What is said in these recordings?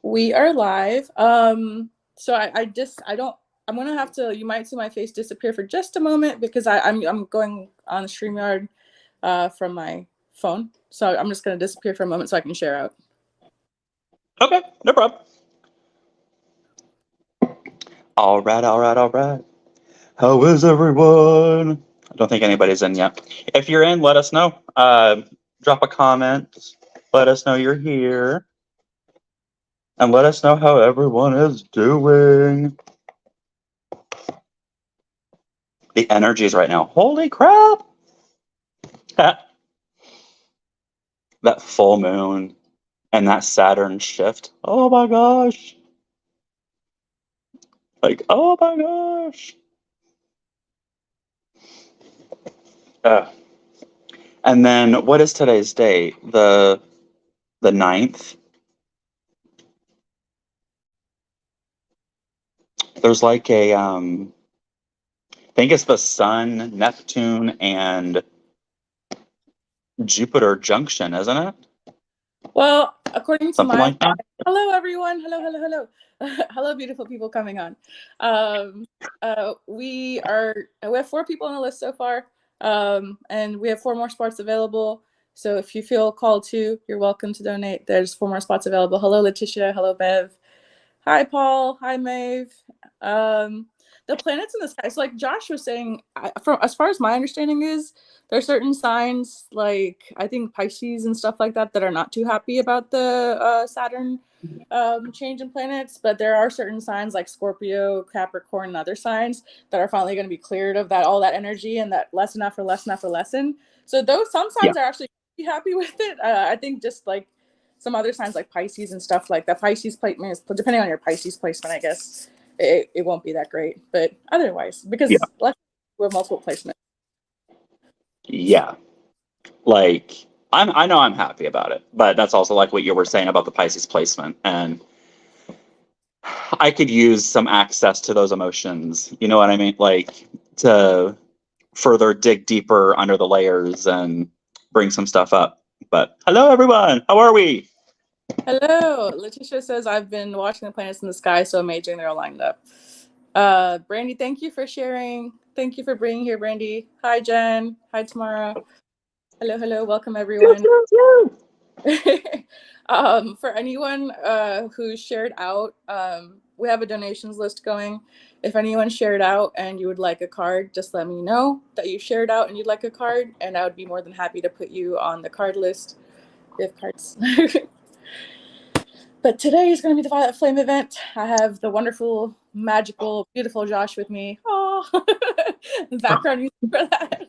We are live. So I'm gonna have to. You might see my face disappear for just a moment because I'm going on StreamYard from my phone. So I'm just gonna disappear for a moment so I can share out. Okay, no problem. All right, all right, all right. How is everyone? I don't think anybody's in yet. If you're in, let us know. Drop a comment. Let us know you're here. And let us know how everyone is doing. The energies right now. Holy crap! That full moon and that Saturn shift. Oh my gosh. Like, oh my gosh. And then what is today's date? The 9th? There's like a I think it's the Sun, Neptune, and Jupiter junction, isn't it? Well, according to Something my like that. hello everyone, hello, hello beautiful people coming on. We have 4 people on the list so far, and we have 4 more spots available. So if you feel called to, you're welcome to donate. There's 4 more spots available. Hello Letitia, hello Bev, hi Paul, hi Maeve. The planets in the sky. So like Josh was saying, from as far as my understanding is, there are certain signs like I think Pisces and stuff like that that are not too happy about the Saturn change in planets, but there are certain signs like Scorpio, Capricorn, and other signs that are finally going to be cleared of that all that energy and that lesson after lesson after lesson. So those some Yeah. signs are actually happy with it. I think just like some other signs like Pisces and stuff like that. Pisces placement, depending on your Pisces placement, I guess it won't be that great. But otherwise, Yeah. because we have multiple placements. Yeah. Like I know I'm happy about it, but that's also like what you were saying about the Pisces placement. And I could use some access to those emotions. You know what I mean? Like to further dig deeper under the layers and bring some stuff up. But hello everyone. How are we? Hello, Letitia says I've been watching the planets in the sky, so amazing they're all lined up. Brandy, thank you for sharing. Thank you for being here, Brandy. Hi, Jen. Hi, Tamara. Hello, welcome everyone. For anyone who shared out, we have a donations list going. If anyone shared out and you would like a card, just let me know that you shared out and you'd like a card, and I would be more than happy to put you on the card list. We have cards. But today is going to be the Violet Flame event. I have the wonderful, magical, beautiful Josh with me. Oh, background music for that.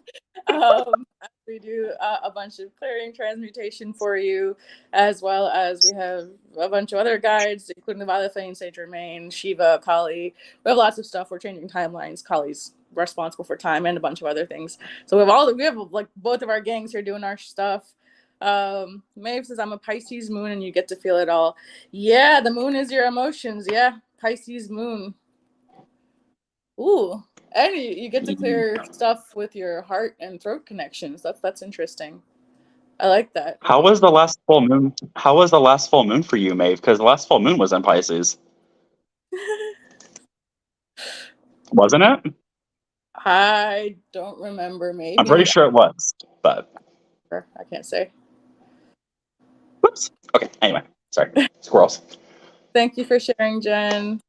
We do a bunch of clearing transmutation for you, as well as we have a bunch of other guides, including the Violet Flame, Saint Germain, Shiva, Kali. We have lots of stuff. We're changing timelines. Kali's responsible for time and a bunch of other things. So we have like both of our gangs here doing our stuff. Maeve says I'm a Pisces moon and you get to feel it all. Yeah, the moon is your emotions. Yeah, Pisces moon. Ooh, and you get to clear stuff with your heart and throat connections. That's interesting. I like that. How was the last full moon? How was the last full moon for you, Maeve? Because the last full moon was in Pisces, wasn't it? I don't remember. I'm pretty Maybe sure it was, but I can't say. whoops. Okay. Anyway, sorry. Squirrels. Thank you for sharing, Jen.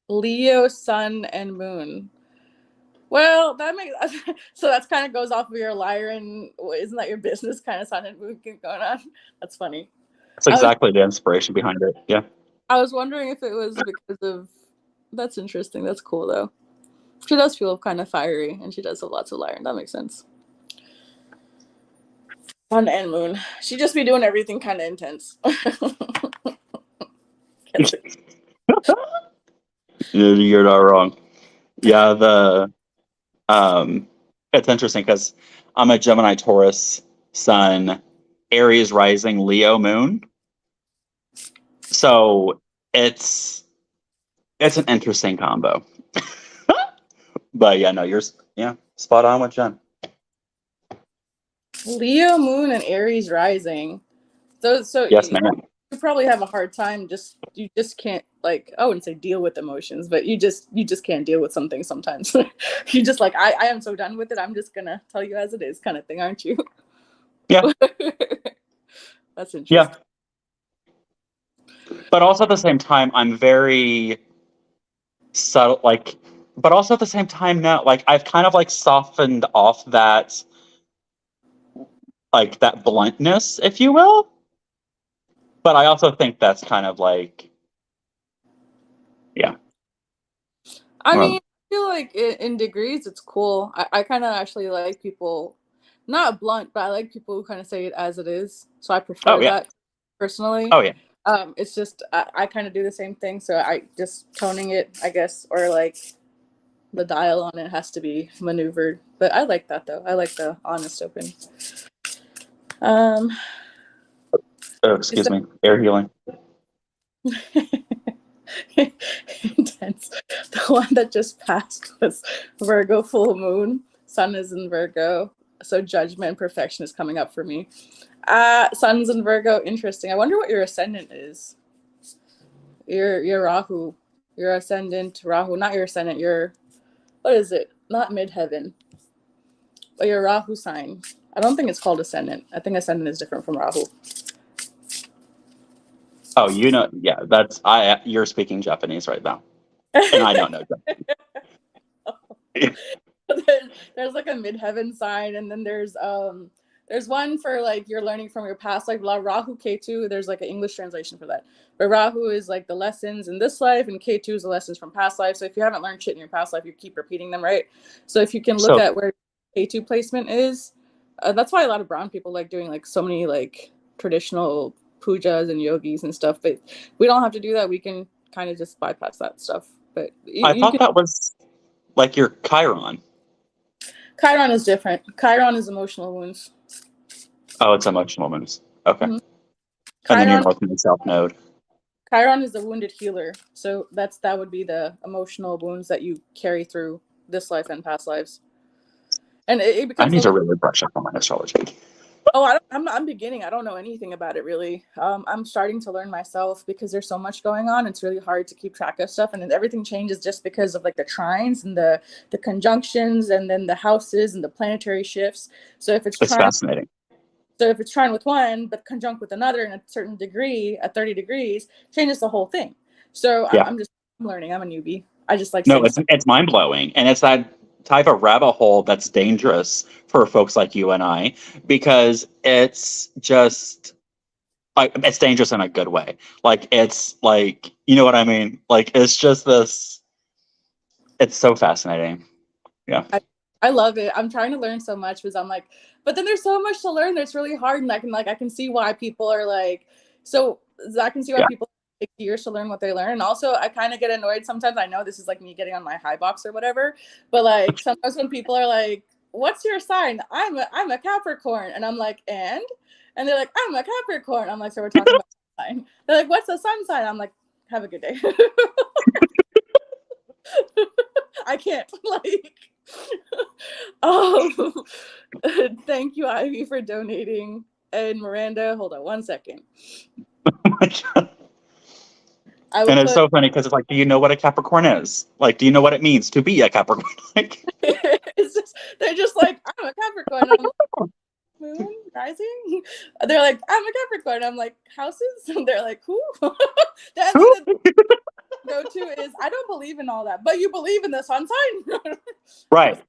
Leo, Sun, and Moon. Well, that makes so that's kind of goes off of your liar and isn't that your business kind of Sun and Moon going on? That's funny. That's I was exactly the inspiration behind it. Yeah. I was wondering if it was because of. That's interesting. That's cool though. She does feel kind of fiery, and she does have lots of lion. That makes sense. Sun and Moon. She just be doing everything kind of intense. You're not wrong. Yeah, the it's interesting because I'm a Gemini Taurus Sun, Aries rising, Leo moon. So it's an interesting combo. But yeah, no, you're yeah, spot on with Jen. Leo Moon and Aries Rising. So Yes, you ma'am. probably have a hard time. You just can't, like, I wouldn't say deal with emotions, but you just can't deal with something sometimes. You just like, I am so done with it. I'm just gonna tell you as it is, kind of thing, aren't you? Yeah. That's interesting. Yeah. But also at the same time, I'm very subtle, like, but also at the same time now, like, I've kind of like softened off that, like, that bluntness, if you will. But I also think that's kind of like, yeah. I Well, mean, I feel like in degrees, it's cool. I kind of actually like people, not blunt, but I like people who kind of say it as it is. So I oh prefer yeah. that personally. Oh yeah. It's just I kind of do the same thing. So I just toning it, I guess, or like the dial on it has to be maneuvered. But I like that though. I like the honest open. Um, Oh, excuse me. Air healing. Intense. The one that just passed was Virgo full moon. Sun is in Virgo. So judgment and perfection is coming up for me. Sun's in Virgo. Interesting. I wonder what your ascendant is. Your Rahu. Your ascendant Rahu. Not your ascendant. Your, what is it? Not midheaven. But your Rahu sign. I don't think it's called ascendant. I think ascendant is different from Rahu. Oh, you know, yeah, you're speaking Japanese right now. And I don't know Japanese. There's like a midheaven sign, and then there's one for like you're learning from your past, like Rahu K2. There's like an English translation for that. But Rahu is like the lessons in this life, and K2 is the lessons from past life. So if you haven't learned shit in your past life, you keep repeating them, right? So if you can look So at where K2 placement is, that's why a lot of brown people like doing like so many like traditional pujas and yogis and stuff. But we don't have to do that. We can kind of just bypass that stuff. But I you thought can. that was like your Chiron. Chiron is different. Chiron is emotional wounds. Oh, it's emotional wounds. Okay. Mm-hmm. And then your Chiron, North and South node. Chiron is the wounded healer. So that would be the emotional wounds that you carry through this life and past lives. And it I becomes need so. to really brush up on my astrology. Oh, I'm beginning. I don't know anything about it really. I'm starting to learn myself because there's so much going on. It's really hard to keep track of stuff, and then everything changes just because of like the trines and the conjunctions, and then the houses and the planetary shifts. So if it's It's trine, fascinating. so if it's trine with one but conjunct with another in a certain degree at 30 degrees, changes the whole thing. So Yeah. I'm learning. I'm a newbie. I just like No, saying it's mind blowing, and it's that type of rabbit hole that's dangerous for folks like you and I, because it's just like, it's dangerous in a good way. Like, it's like, you know what I mean? Like, it's just this. It's so fascinating. Yeah. I love it. I'm trying to learn so much because I'm like, but then there's so much to learn that's really hard, and I can see why people are like, so I can see why Yeah. people take years to learn what they learn. And also, I kind of get annoyed sometimes. I know this is like me getting on my high box or whatever, but like sometimes when people are like, "What's your sign?" I'm a Capricorn, and I'm like, and they're like, "I'm a Capricorn." I'm like, so we're talking about sign. They're like, "What's the sun sign?" I'm like, "Have a good day." I can't like. um, thank you, Ivy, for donating. And Miranda, hold on one second. I will And it's put. so funny because it's like, do you know what a Capricorn is? Like, do you know what it means to be a Capricorn? Like, It's just, they're just like, I'm a Capricorn. I'm like, moon rising. They're like, I'm a Capricorn. I'm like, houses. And they're like, who? The answer that go to is, I don't believe in all that, but you believe in the sun sign. right.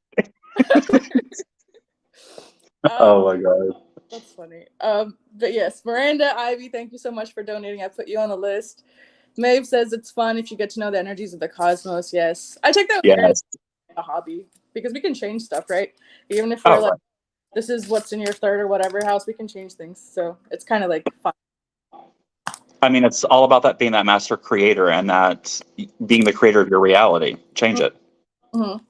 um, Oh my god. that's funny. But yes, Miranda, Ivy, thank you so much for donating. I put you on the list. Maeve says it's fun if you get to know the energies of the cosmos. Yes, I take that with Yes. a hobby because we can change stuff, right? Even if we're Oh, like, right. this is what's in your third or whatever house, we can change things. So it's kind of like fun. I mean, it's all about that being that master creator and that being the creator of your reality. Change it. Mm-hmm.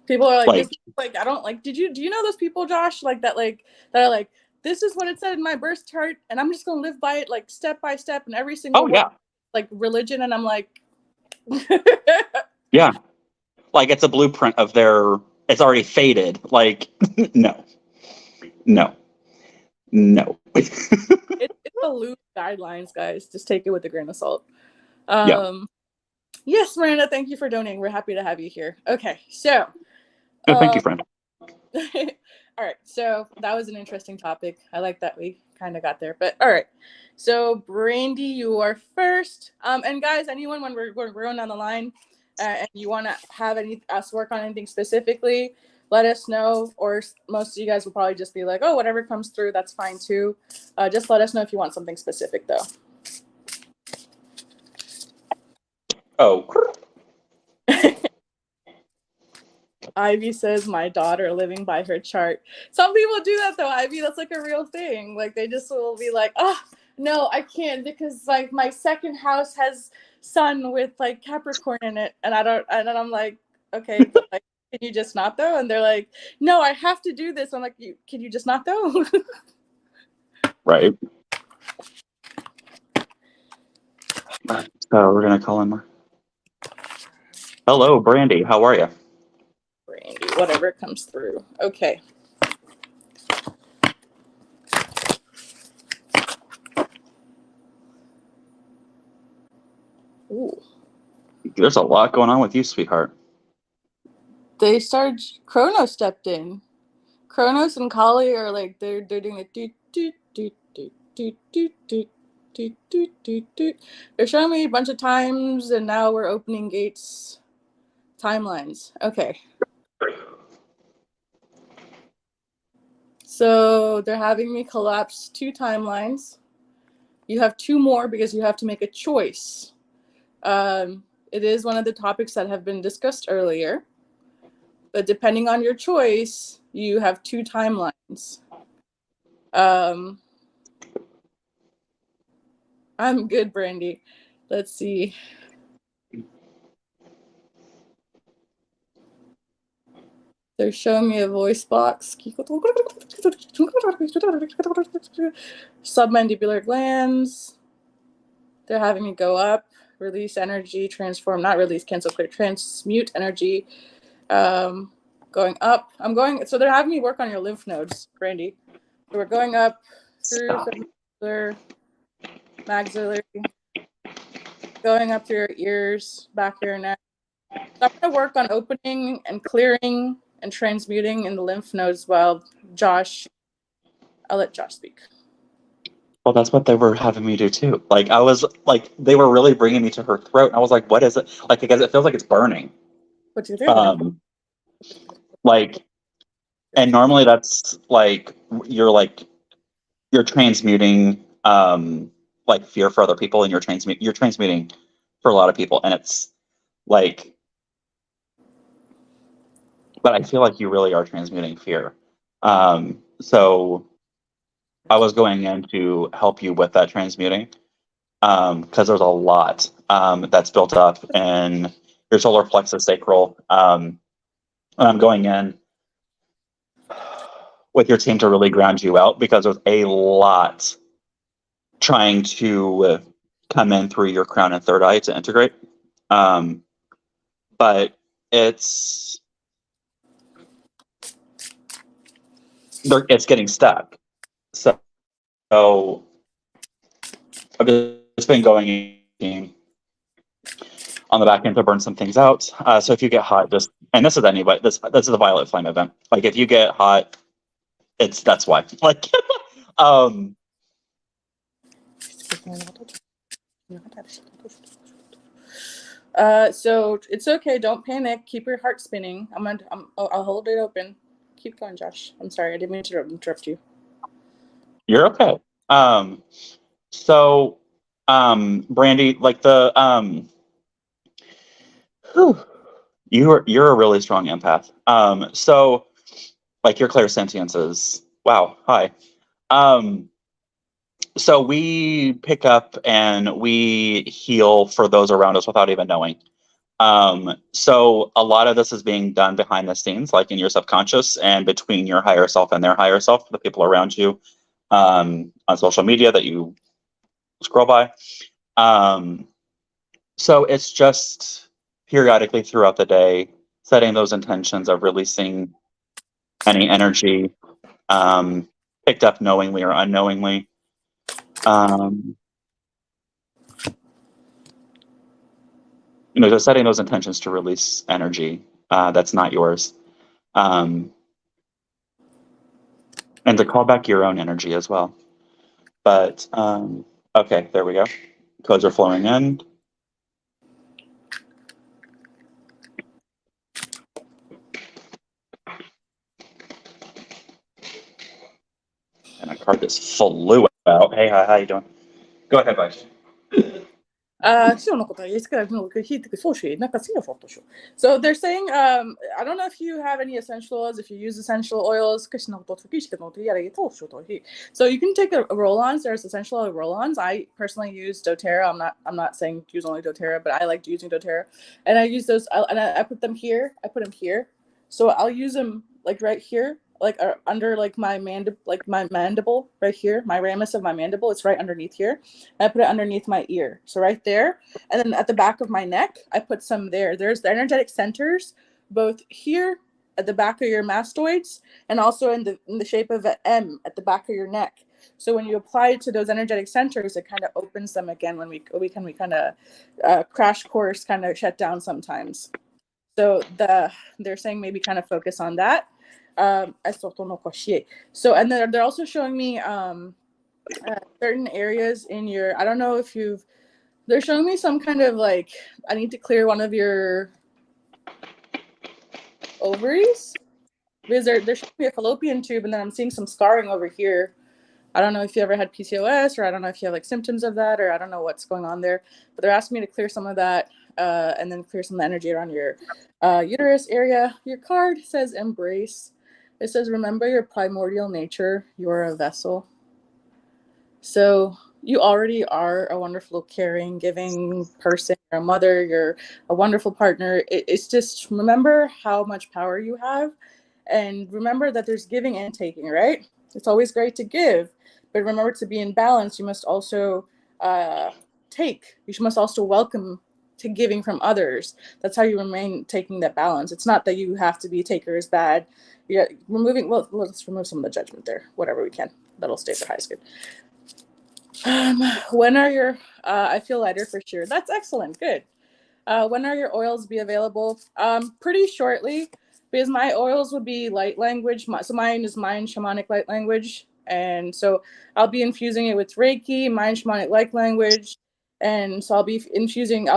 People are like, Like, this, like, I don't like. Do you know those people, Josh? Like that are like, this is what it said in my birth chart, and I'm just gonna live by it, like step by step, and every single oh word, yeah, like religion. And I'm like, yeah. Like, it's a blueprint of their. It's already faded. Like, no, no, no. it's the loose guidelines, guys. Just take it with a grain of salt. Yeah. Yes, Miranda, thank you for donating. We're happy to have you here. Okay, so Oh, thank you, friend. all right, so that was an interesting topic. I like that we kind of got there, but all right. So Brandy, you are first. And guys, anyone when we're going down the line, and you want to have us work on anything specifically, let us know. Or most of you guys will probably just be like, oh, whatever comes through, that's fine too. Just let us know if you want something specific, though. Oh. Ivy says my daughter living by her chart. Some people do that though, Ivy. That's like a real thing. Like they just will be like, oh no, I can't because like my second house has sun with like Capricorn in it, and I don't. And then I'm like, okay, but like, can you just not though? And they're like, no, I have to do this. I'm like, can you just not though? Right. So we're gonna call in more. Hello, Brandy. How are you? Brandy, whatever comes through. Okay. Ooh. There's a lot going on with you, sweetheart. They started. Chronos stepped in. Chronos and Kali are like they're doing a doot doot doot doot doot doot doot doot doot doot doot. They're showing me a bunch of times, and now we're opening gates timelines. Okay. So they're having me collapse 2 timelines. You have 2 more because you have to make a choice. It is one of the topics that have been discussed earlier. But depending on your choice, you have 2 timelines. I'm good, Brandy. Let's see. They're showing me a voice box. Submandibular glands. They're having me go up, release energy, transform, not release, cancel, clear, transmute energy. Going up. So they're having me work on your lymph nodes, Brandy. So we're going up through submandibular, maxillary, going up through your ears, back of your neck. So I'm going to work on opening and clearing and transmuting in the lymph nodes while I'll let Josh speak. Well, that's what they were having me do too. Like I was like, they were really bringing me to her throat, and I was like, "What is it?" Like because it feels like it's burning. What do you think? Like, and normally that's like you're transmuting like fear for other people, and you're transmuting for a lot of people, and it's like, but I feel like you really are transmuting fear. So I was going in to help you with that transmuting because there's a lot that's built up in your solar plexus sacral. And I'm going in with your team to really ground you out because there's a lot trying to come in through your crown and third eye to integrate. But it's getting stuck. So I've just been going in on the back end to burn some things out. So if you get hot, and this is anybody, this is a violet flame event. Like if you get hot, that's why. Like, So it's okay. Don't panic. Keep your heart spinning. I'll hold it open. Keep going, Josh. I'm sorry. I didn't mean to interrupt you. You're okay. So, Brandy, like you're a really strong empath. So like your clairsentience is wow. Hi. So we pick up and we heal for those around us without even knowing. So a lot of this is being done behind the scenes, like in your subconscious and between your higher self and their higher self, the people around you, on social media that you scroll by. So it's just periodically throughout the day, setting those intentions of releasing any energy, picked up knowingly or unknowingly. Um, just setting those intentions to release energy that's not yours. And to call back your own energy as well. But okay, there we go. Codes are flowing in. And a card just flew out. Hey, hi, how you doing? Go ahead, Vice. So they're saying, I don't know if you have any essential oils, if you use essential oils. So you can take a roll-ons. There's essential oil roll-ons. I personally use doTERRA. I'm not saying use only doTERRA, but I like using doTERRA. And I use those, and I put them here. I put them here. So I'll use them like right here, like under like my mandible right here, my ramus of my mandible. It's right underneath here. I put it underneath my ear, so right there. And then at the back of my neck, I put some there. There's the energetic centers, both here at the back of your mastoids, and also in the shape of an M at the back of your neck. So when you apply it to those energetic centers, it kind of opens them again. When we kind of crash course, kind of shut down sometimes. So they're saying maybe kind of focus on that. So and then they're also showing me certain areas in your, I don't know if you've, they're showing me some kind of like, I need to clear one of your ovaries because they're showing me a fallopian tube, and then I'm seeing some scarring over here. I don't know if you ever had PCOS, or I don't know if you have like symptoms of that, or I don't know what's going on there, but they're asking me to clear some of that and then clear some of the energy around your uterus area. Your card says embrace. It says remember your primordial nature. You are a vessel. So you already are a wonderful, caring, giving person. You're a mother. You're a wonderful partner. It's just remember how much power you have, and remember that there's giving and taking. Right? It's always great to give, but remember to be in balance. You must also take. You must also welcome to giving from others. That's how you remain taking that balance. It's not that you have to be taker is bad. Yeah, removing. Well, let's remove some of the judgment there. Whatever we can. That'll stay for highest good. When are your, I feel lighter for sure. That's excellent. Good. When are your oils be available? Pretty shortly, because my oils would be light language. So mine is mind shamanic light language. And so I'll be infusing it with Reiki, mind shamanic light language. And so I'll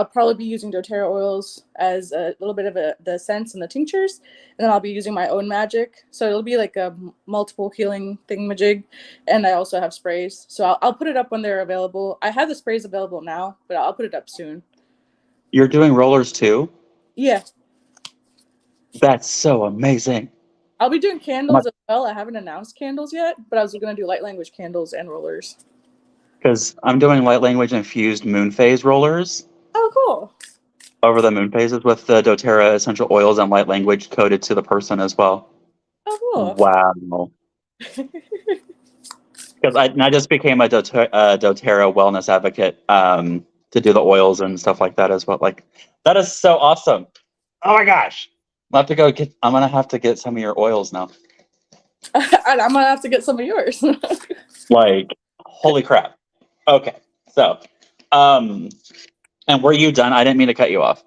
probably be using doTERRA oils as a little bit of the scents and the tinctures. And then I'll be using my own magic. So it'll be like a multiple healing thingamajig. And I also have sprays. So I'll put it up when they're available. I have the sprays available now, but I'll put it up soon. You're doing rollers too? Yeah. That's so amazing. I'll be doing candles as well. I haven't announced candles yet, but I was going to do light language candles and rollers. Because I'm doing light language infused moon phase rollers. Oh, cool. Over the moon phases with the doTERRA essential oils and light language coded to the person as well. Oh, cool. Wow. Because I just became a doTERRA wellness advocate to do the oils and stuff like that as well. Like, that is so awesome. Oh my gosh. I'm gonna have to get some of your oils now. And I'm going to have to get some of yours. Like, holy crap. Okay. So, and were you done? I didn't mean to cut you off.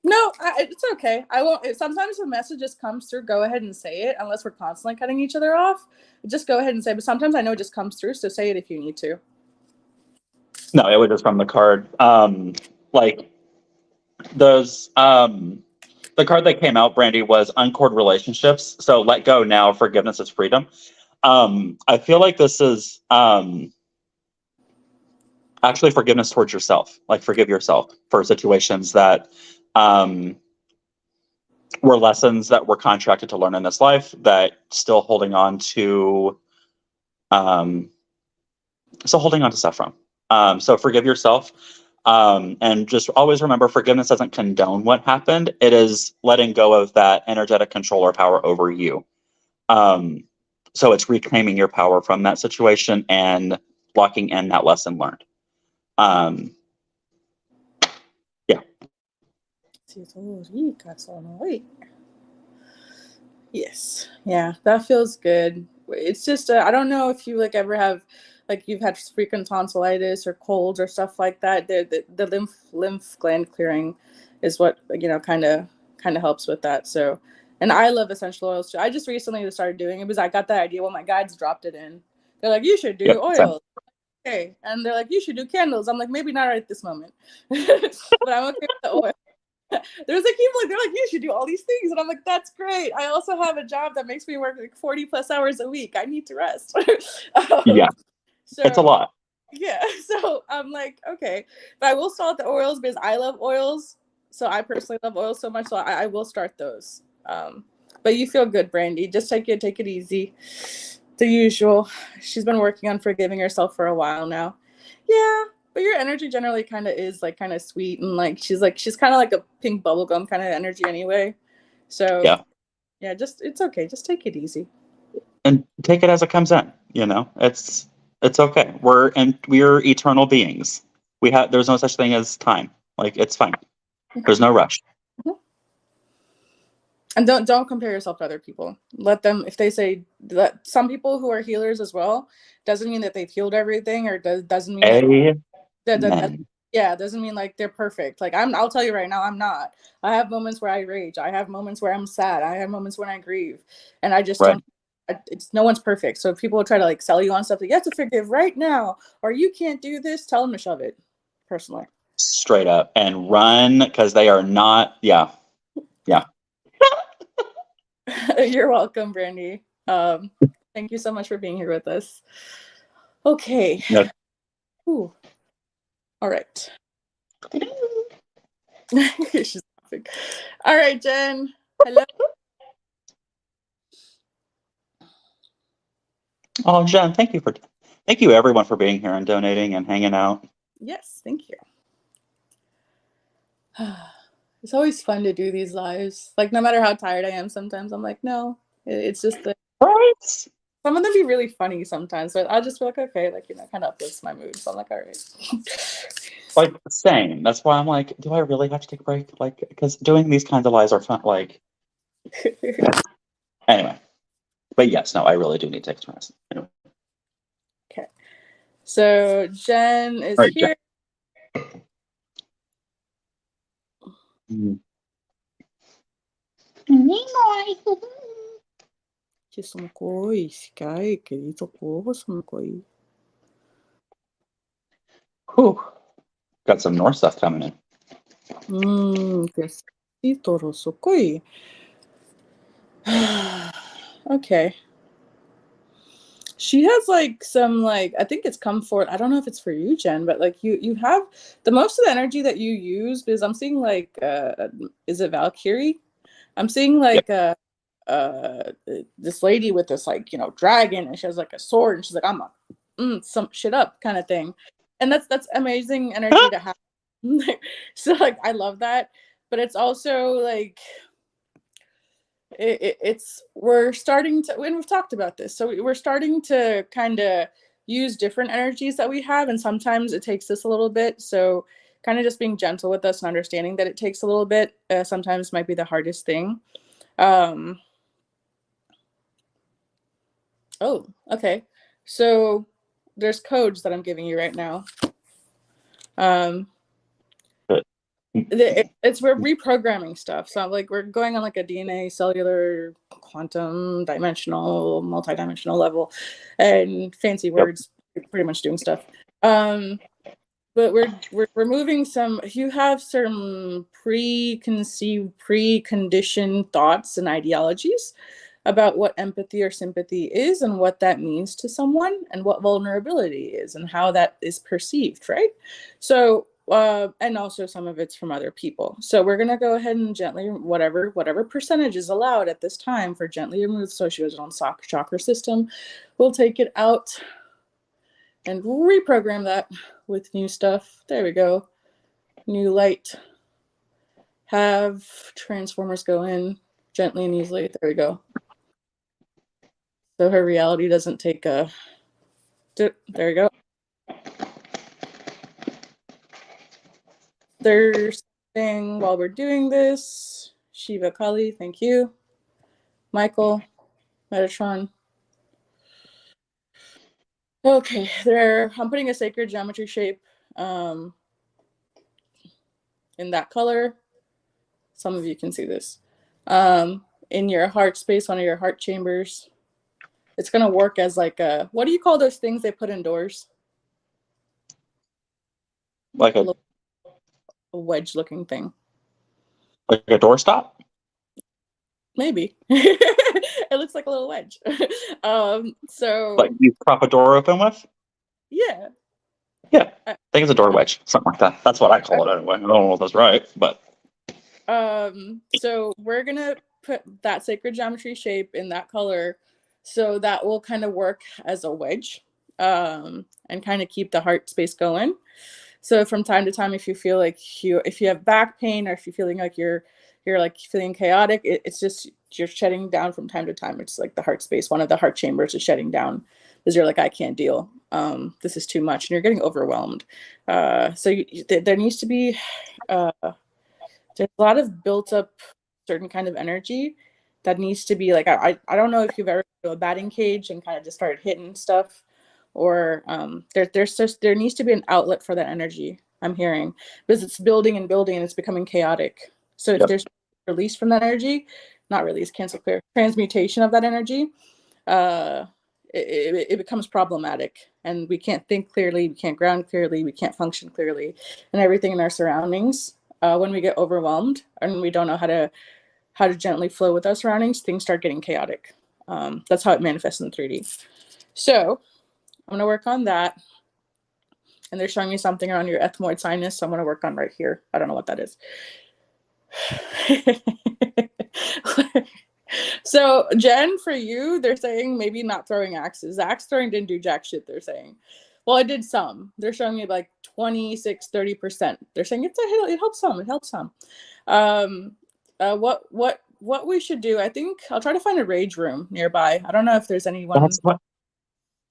No, it's okay. I won't. Sometimes a message just comes through. Go ahead and say it, unless we're constantly cutting each other off. Just go ahead and say. But sometimes I know it just comes through, so say it if you need to. No, it was just from the card. Like those, the card that came out, Brandy, was Uncord Relationships. So let go now. Forgiveness is freedom. I feel like this is actually forgiveness towards yourself. Like, forgive yourself for situations that were lessons that we're contracted to learn in this life that still holding on to stuff from. So forgive yourself. And just always remember, forgiveness doesn't condone what happened. It is letting go of that energetic control or power over you. So it's reclaiming your power from that situation and locking in that lesson learned. Yeah. Yes. Yeah, that feels good. It's just I don't know if you like ever have like you've had frequent tonsillitis or colds or stuff like that, the lymph gland clearing is what, you know, kind of helps with that. So, and I love essential oils too. I just recently started doing it because I got that idea when my guides dropped it in. They're like, you should Yep. do Same. oils. Okay. And they're like, you should do candles. I'm like, maybe not right at this moment. But I'm okay with the oil. There's like people like, they're like, you should do all these things, and I'm like, that's great. I also have a job that makes me work like 40 plus hours a week. I need to rest. Yeah. It's a So lot. yeah, so I'm like, okay, but I will start the oils because I love oils. So I personally love oils so much, so I will start those. But you feel good, Brandy. Just take it easy. The usual. She's been working on forgiving herself for a while now. Yeah, but your energy generally kind of is like kind of sweet, and like she's kind of like a pink bubblegum kind of energy anyway. So Yeah. yeah, just it's okay. Just take it easy. And take it as it comes in, you know. It's okay. We're eternal beings. There's no such thing as time. Like, it's fine. There's no rush. And don't compare yourself to other people. Let them, if they say that, some people who are healers as well, doesn't mean that they've healed everything, or doesn't mean that, Amen. yeah, doesn't mean like they're perfect. Like I'll tell you right now, I'm not. I have moments where I rage. I have moments where I'm sad. I have moments when I grieve, and I just Right. don't. It's no one's perfect. So if people try to like sell you on stuff that you have to forgive right now, or you can't do this, tell them to shove it. Personally. Straight up and run, because they are not. Yeah. Yeah. You're welcome, Brandy. Thank you so much for being here with us. Okay. No. Ooh. All right. She's laughing. All right, Jen. Hello. Oh, Jen, thank you everyone for being here and donating and hanging out. Yes, thank you. It's always fun to do these lives. Like, no matter how tired I am, sometimes I'm like, no. It's just that Right. some of them be really funny sometimes. So I'll just be like, okay, like, you know, kind of uplifts my mood. So I'm like, all right. Like, same. That's why I'm like, do I really have to take a break? Like, because doing these kinds of lives are fun. Like, anyway. But yes, no, I really do need to take some rest. Anyway. Okay. So Jen is All right, here. Jen. 其实么贵，sky 给做过什么贵？ Whew. Got some North stuff coming in. que sí, toro so koi. Okay. She has like some like, I think it's comfort. I don't know if it's for you, Jen, but like you have the most of the energy that you use, because I'm seeing like is it Valkyrie? I'm seeing Yep. like this lady with this like, you know, dragon, and she has like a sword, and she's like, I'm a some shit up kind of thing. And that's amazing energy to have. So like I love that. But it's also like it's we're starting to, and we've talked about this, so we're starting to kind of use different energies that we have, and sometimes it takes us a little bit. So kind of just being gentle with us and understanding that it takes a little bit sometimes might be the hardest thing. Oh, okay. So there's codes that I'm giving you right now. Good. We're reprogramming stuff. So like we're going on like a DNA, cellular, quantum, dimensional, multidimensional level, and fancy Yep. words, pretty much doing stuff. But we're removing some. You have some preconceived, preconditioned thoughts and ideologies about what empathy or sympathy is, and what that means to someone, and what vulnerability is, and how that is perceived, right? So and also some of it's from other people. So we're going to go ahead and gently, whatever percentage is allowed at this time for gently remove sociozonal chakra system, we'll take it out and reprogram that with new stuff. There we go. New light. Have transformers go in gently and easily. There we go. So her reality doesn't take a dip. There we go. There's something while we're doing this. Shiva Kali, thank you. Michael, Metatron. Okay, I'm putting a sacred geometry shape in that color. Some of you can see this. In your heart space, one of your heart chambers. It's gonna work as like what do you call those things they put indoors? Like A a little wedge looking thing. like a doorstop? Maybe. It looks like a little wedge. Like So you prop a door open with? yeah. Yeah. Uh, I think it's a door wedge, something like that. That's what I call it anyway. I don't know if that's right, but So we're gonna put that sacred geometry shape in that color, so that will kind of work as a wedge, and kind of keep the heart space going. So from time to time, if you feel like if you have back pain, or if you're feeling like you're like feeling chaotic, it's just you're shutting down from time to time. It's like the heart space, one of the heart chambers is shutting down because you're like, I can't deal. This is too much, and you're getting overwhelmed. There needs to be uh, there's a lot of built up certain kind of energy that needs to be like I don't know if you've ever been to a batting cage and kind of just started hitting stuff, or there needs to be an outlet for that energy. I'm hearing because it's building and building and it's becoming chaotic. So if yep. there's release from that energy, not release, cancel, clear, transmutation of that energy, uh, it becomes problematic, and we can't think clearly, we can't ground clearly, we can't function clearly, and everything in our surroundings. When we get overwhelmed and we don't know how to gently flow with our surroundings, things start getting chaotic. That's how it manifests in 3D. So I'm going to work on that. And they're showing me something around your ethmoid sinus. So I'm going to work on right here. I don't know what that is. So Jen, for you, they're saying maybe not throwing axes. The axe throwing didn't do jack shit, they're saying. Well, it did some. They're showing me like 26, 30%. They're saying it helps some. It helps some. Um, what we should do, I think I'll try to find a rage room nearby. I don't know if there's anyone. That's what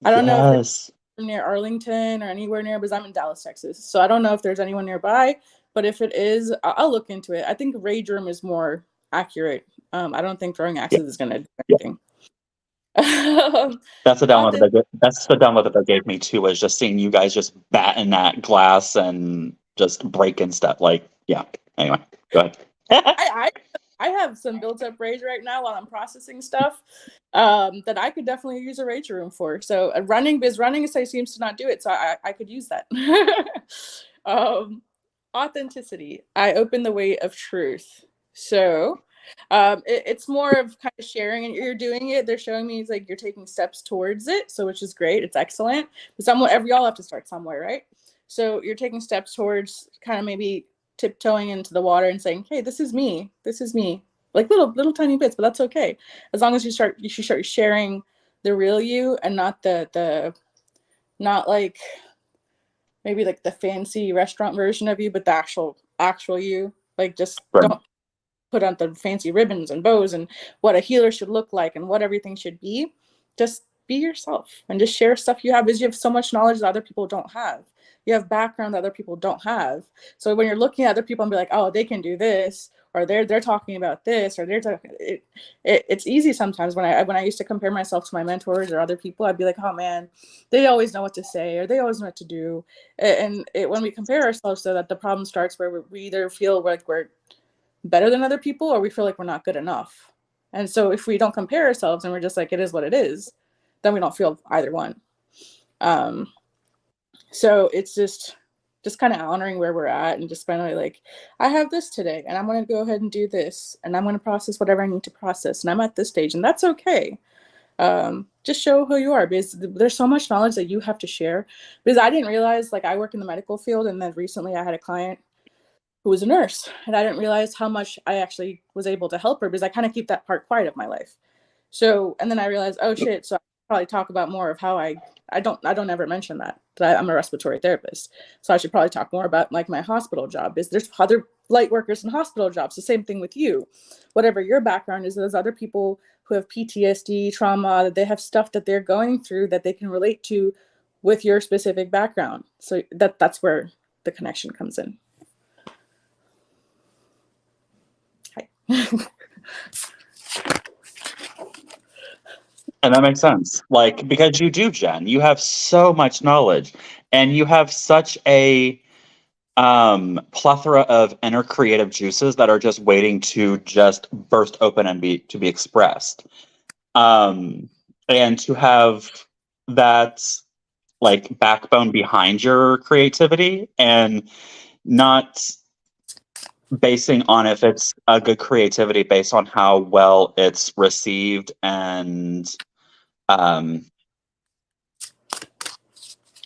I don't know if there's yes. near Arlington or anywhere near, because I'm in Dallas, Texas. So I don't know if there's anyone nearby, but if it is, I'll look into it. I think rage room is more accurate. I don't think throwing Yeah. axes is gonna do Yeah. anything. That's the download Often, that's the download that they gave me too, was just seeing you guys just batting that glass and just breaking stuff. Like, yeah. Anyway, go ahead. I I have some built up rage right now while I'm processing stuff, that I could definitely use a rage room for. So running, because running seems to not do it, so I could use that. um, Authenticity. I open the way of truth. So it's more of kind of sharing, and you're doing it. They're showing me it's like you're taking steps towards it, so which is great. It's excellent. But we all have to start somewhere, right? So you're taking steps towards kind of maybe tiptoeing into the water and saying, "Hey, this is me. This is me." Like little tiny bits, but that's okay. As long as you should start sharing the real you, and not not like maybe like the fancy restaurant version of you, but the actual you. Like just Right. don't put on the fancy ribbons and bows and what a healer should look like and what everything should be. Just be yourself and just share stuff you have, because you have so much knowledge that other people don't have. You have background that other people don't have. So when you're looking at other people and be like, oh, they can do this, or they're talking about this, or it's easy sometimes when I used to compare myself to my mentors or other people. I'd be like, oh man, they always know what to say or they always know what to do. When we compare ourselves, so that the problem starts where we either feel like we're better than other people or we feel like we're not good enough. And so if we don't compare ourselves and we're just like, it is what it is, then we don't feel either one. Um, so it's just kind of honoring where we're at and just finally like, I have this today and I'm going to go ahead and do this and I'm going to process whatever I need to process. And I'm at this stage and that's okay. Just show who you are, because there's so much knowledge that you have to share. Because I didn't realize, like, I work in the medical field, and then recently I had a client who was a nurse, and I didn't realize how much I actually was able to help her, because I kind of keep that part quiet of my life. So, and then I realized, oh shit, so I should probably talk about more of how I don't ever mention that I'm a respiratory therapist. So I should probably talk more about like my hospital job. Is there's other light workers in hospital jobs. The same thing with you. Whatever your background is, there's other people who have PTSD, trauma, that they have stuff that they're going through that they can relate to with your specific background. So that's where the connection comes in. Hi. And that makes sense. Like, because you do, Jen. You have so much knowledge and you have such a plethora of inner creative juices that are just waiting to just burst open and be expressed. Um, and to have that like backbone behind your creativity and not basing on if it's a good creativity based on how well it's received and um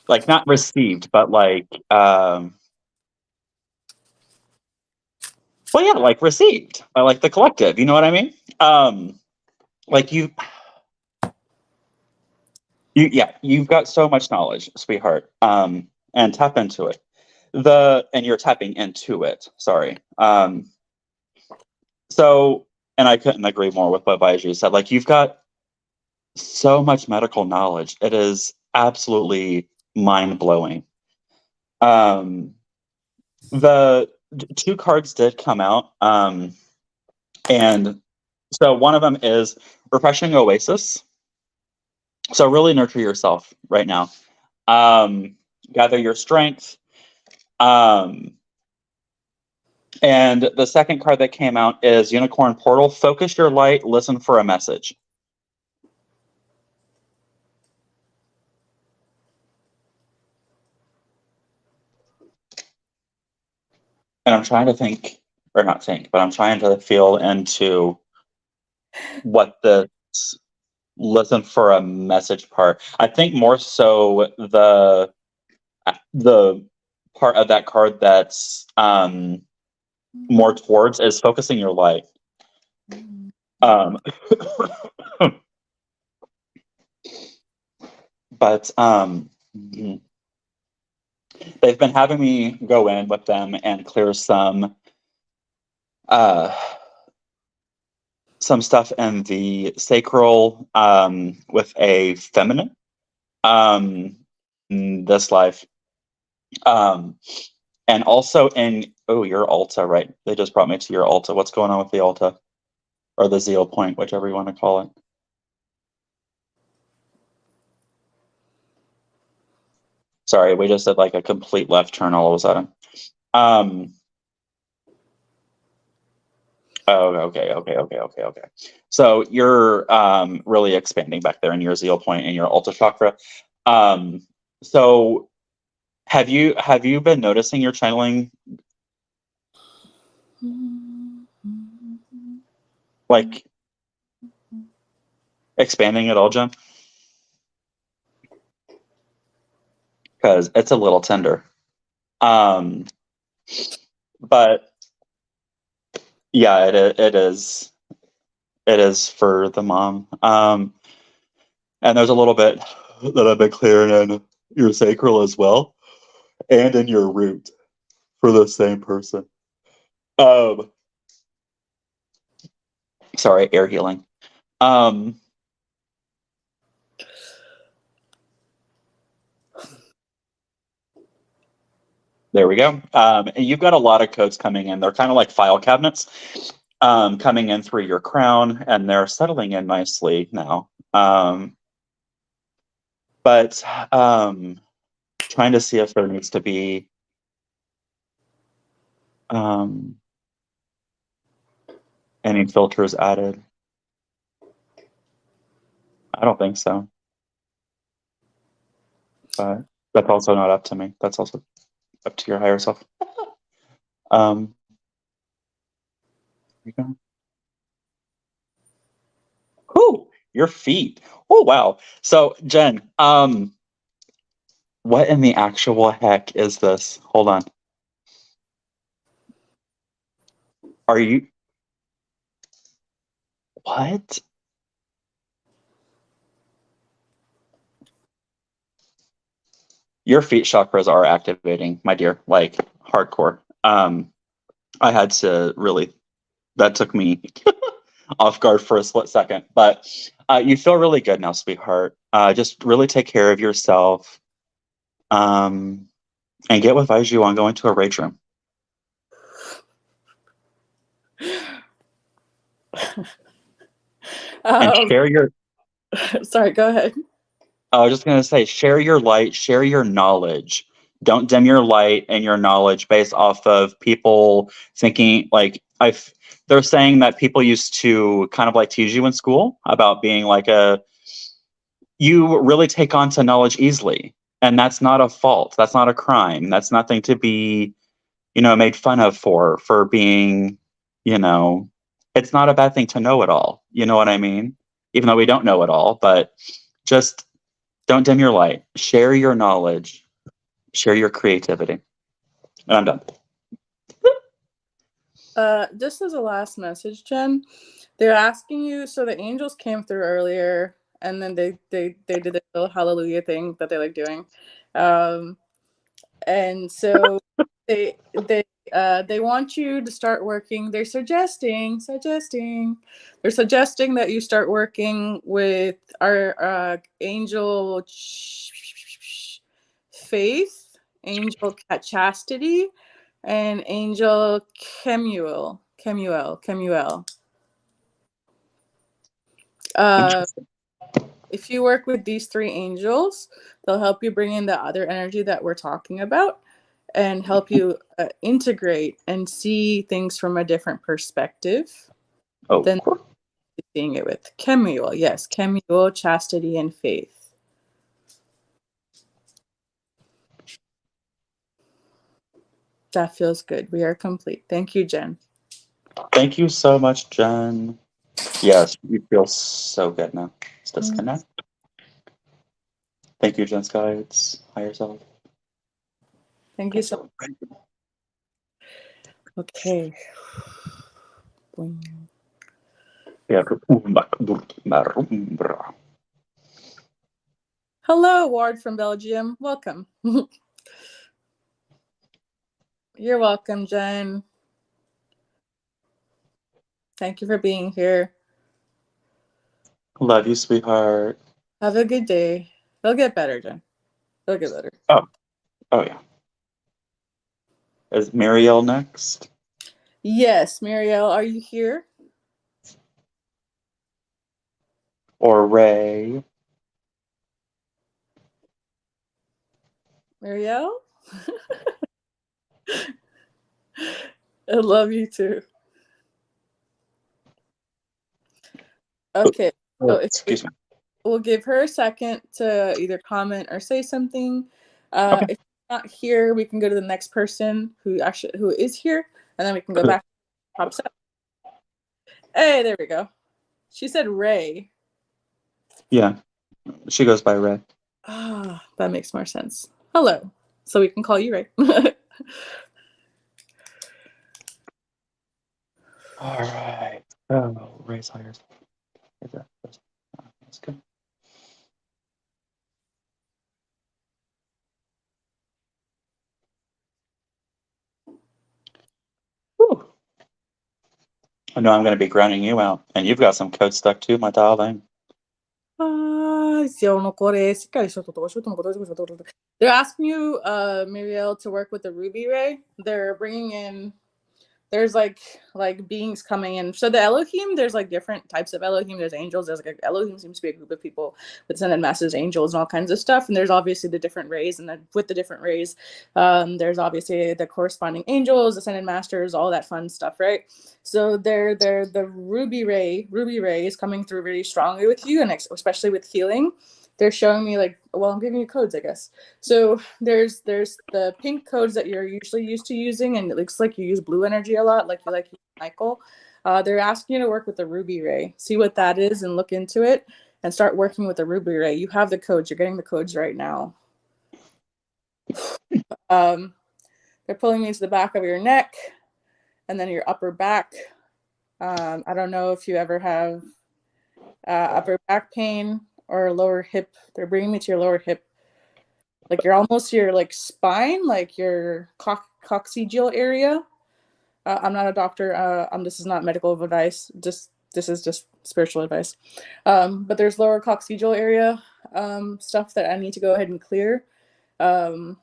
like not received but like well yeah like received by like the collective, you know what I mean? Like you yeah, you've got so much knowledge, sweetheart. And tap into it. And you're tapping into it, sorry. So and I couldn't agree more with what Baiju said. Like you've got so much medical knowledge. It is absolutely mind blowing. Um, the two cards did come out, and so one of them is Refreshing Oasis. So really nurture yourself right now. Gather your strength. Um, and the second card that came out is Unicorn Portal. Focus your light. Listen for a message. And I'm trying to think, or not think, but I'm trying to feel into what the listen for a message part. I think more so the part of that card that's more towards is focusing your light. Um, but they've been having me go in with them and clear uh, some stuff in the sacral with a feminine in this life. And also in your Alta, right? They just brought me to your Alta. What's going on with the Alta? Or the Zeal point, whichever you want to call it. Sorry, we just did like a complete left turn all of a sudden. Oh, okay. So you're really expanding back there in your Zeal point and your Alta chakra. So have you been noticing your channeling like expanding at all, Jen? Because it's a little tender. But yeah, it is. It is for the mom. And there's a little bit that I've been clearing in your sacral as well, and in your root for the same person. Um, sorry, air healing. There we go. And you've got a lot of codes coming in. They're kind of like file cabinets coming in through your crown, and they're settling in nicely now. But trying to see if there needs to be any filters added. I don't think so. But that's also not up to me. That's also up to your higher self. There you go. Whew, your feet. Oh wow. So Jen, what in the actual heck is this? Hold on. Are you what? Your feet chakras are activating, my dear, like hardcore. I had to really that took me off guard for a split second, but you feel really good now, sweetheart. Just really take care of yourself. And get with Vaiju on going to a rage room. And share your Sorry, go ahead. I was just going to say, share your light, share your knowledge. Don't dim your light and your knowledge based off of people thinking like they're saying that people used to kind of like tease you in school about being like you really take on to knowledge easily. And that's not a fault. That's not a crime. That's nothing to be, made fun of for being, you know, it's not a bad thing to know it all. You know what I mean? Even though we don't know it all, but just don't dim your light. Share your knowledge. Share your creativity. And I'm done. Just as a last message, Jen, they're asking you. So the angels came through earlier, and then they did the little hallelujah thing that they like doing, and so they want you to start working. They're suggesting that you start working with our angel Faith, angel Chastity, and angel Kemuel. Interesting. If you work with these three angels, they'll help you bring in the other energy that we're talking about and help you integrate and see things from a different perspective Oh, than seeing it with Kemuel. Yes, Kemuel, Chastity, and Faith. That feels good. We are complete. Thank you, Jen. thank you so much, Jen. Yes, you feel so good now. Let's disconnect. Thank you, Jen's guides. Higher self. Thank you so much. Okay. Hello, Ward from Belgium. Welcome. You're welcome, Jen. Thank you for being here. Love you, sweetheart. Have a good day. They'll get better, Jen. They'll get better. Oh yeah. Is Marielle next? Yes, Marielle, are you here? Or Ray? Marielle? I love you too. Okay, so Excuse me. we'll give her a second to either comment or say something. Okay. If not here, we can go to the next person who is here, and then we can go back. Pops up. Hey, there we go. She said Ray. Yeah, she goes by Ray. Ah, that makes more sense. Hello. So we can call you Ray. All right. Oh, Ray's higher. That's good. Whew. I know I'm going to be grounding you out, and you've got some code stuck too, my darling. They're asking you, Muriel, to work with the Ruby Ray. They're bringing in there's like beings coming in. So the Elohim, there's like different types of Elohim. There's angels. There's like Elohim seems to be a group of people with ascended masters, angels, and all kinds of stuff. And there's obviously the different rays, and then with the different rays, there's obviously the corresponding angels, ascended masters, all that fun stuff, right? So they're the Ruby Ray is coming through really strongly with you, and especially with healing. They're showing me like, well, I'm giving you codes, I guess. So there's the pink codes that you're usually used to using, and it looks like you use blue energy a lot, like you like Michael. They're asking you to work with the Ruby Ray. See what that is and look into it and start working with the Ruby Ray. You have the codes. You're getting the codes right now. They're pulling me to the back of your neck and then your upper back. I don't know if you ever have upper back pain or lower hip. They're bringing me to your lower hip. Like you're almost your like spine, like your coccygeal area. I'm not a doctor. This is not medical advice. This is just spiritual advice. But there's lower coccygeal area stuff that I need to go ahead and clear. Yeah,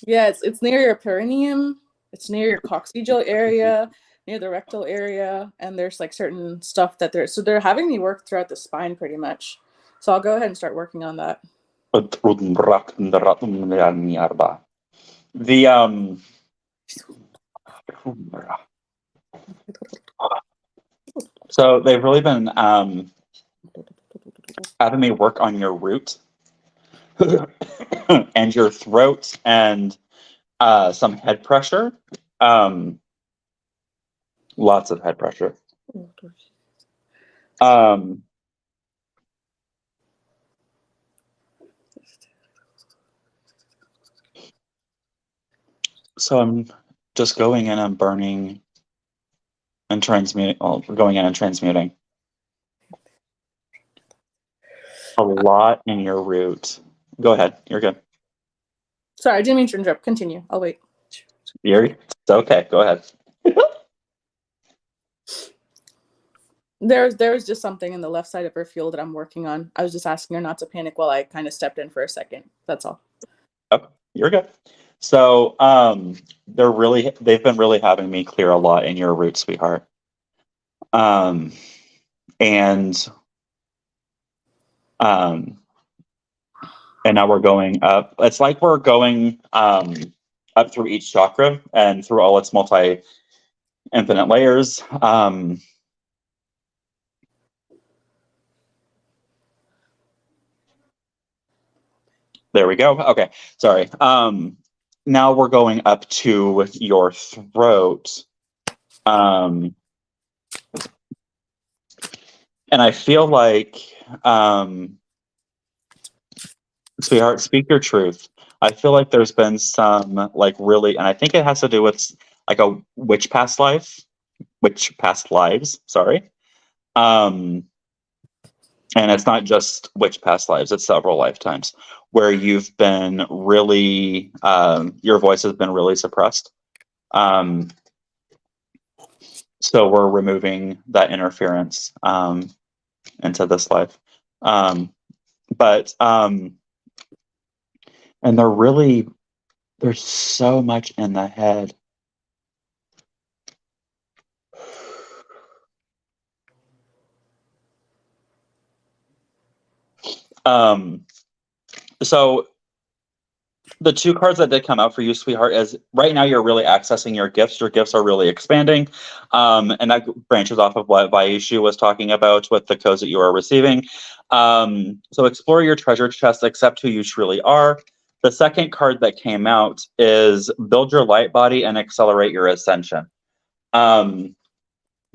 it's near your perineum. It's near your coccygeal area, near the rectal area, and there's like certain stuff that they're having me work throughout the spine pretty much. So I'll go ahead and start working on that. The so they've really been having me work on your root and your throat and some head pressure. Lots of head pressure. So I'm just going in and burning and transmuting. Well, going in and transmuting a lot in your root. Go ahead. You're good. Sorry, I didn't mean to interrupt. Continue. I'll wait. It's okay. Go ahead. There was just something in the left side of her field that I'm working on. I was just asking her not to panic while I kind of stepped in for a second. That's all. Okay, you're good. So they've been really having me clear a lot in your root, sweetheart. And now we're going up. It's like we're going up through each chakra and through all its infinite layers. There we go. Okay, sorry. Now we're going up to your throat. And I feel like, sweetheart, speak your truth. I feel like there's been some like really, and I think it has to do with like a witch past lives, sorry. And it's not just witch past lives, it's several lifetimes where you've been really, your voice has been really suppressed. So we're removing that interference into this life. And there's so much in the head. So the two cards that did come out for you, sweetheart, is right now you're really accessing your gifts. Your gifts are really expanding. And that branches off of what Vaishu was talking about with the codes that you are receiving. So explore your treasure chest, accept who you truly are. The second card that came out is build your light body and accelerate your ascension. And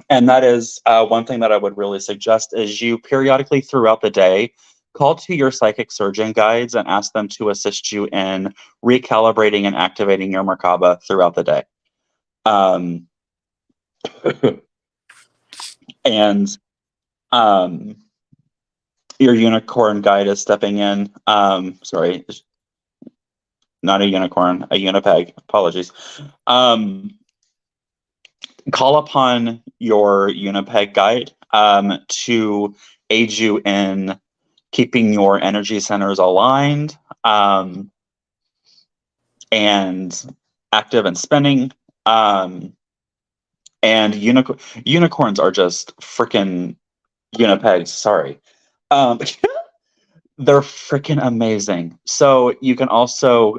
that is one thing that I would really suggest is you periodically throughout the day call to your psychic surgeon guides and ask them to assist you in recalibrating and activating your Merkaba throughout the day. And your unicorn guide is stepping in. Sorry, not a unicorn, a unipeg. Apologies. Call upon your unipeg guide to aid you in keeping your energy centers aligned and active and spinning. And unicorns are just freaking unipegs. Sorry. They're freaking amazing. So you can also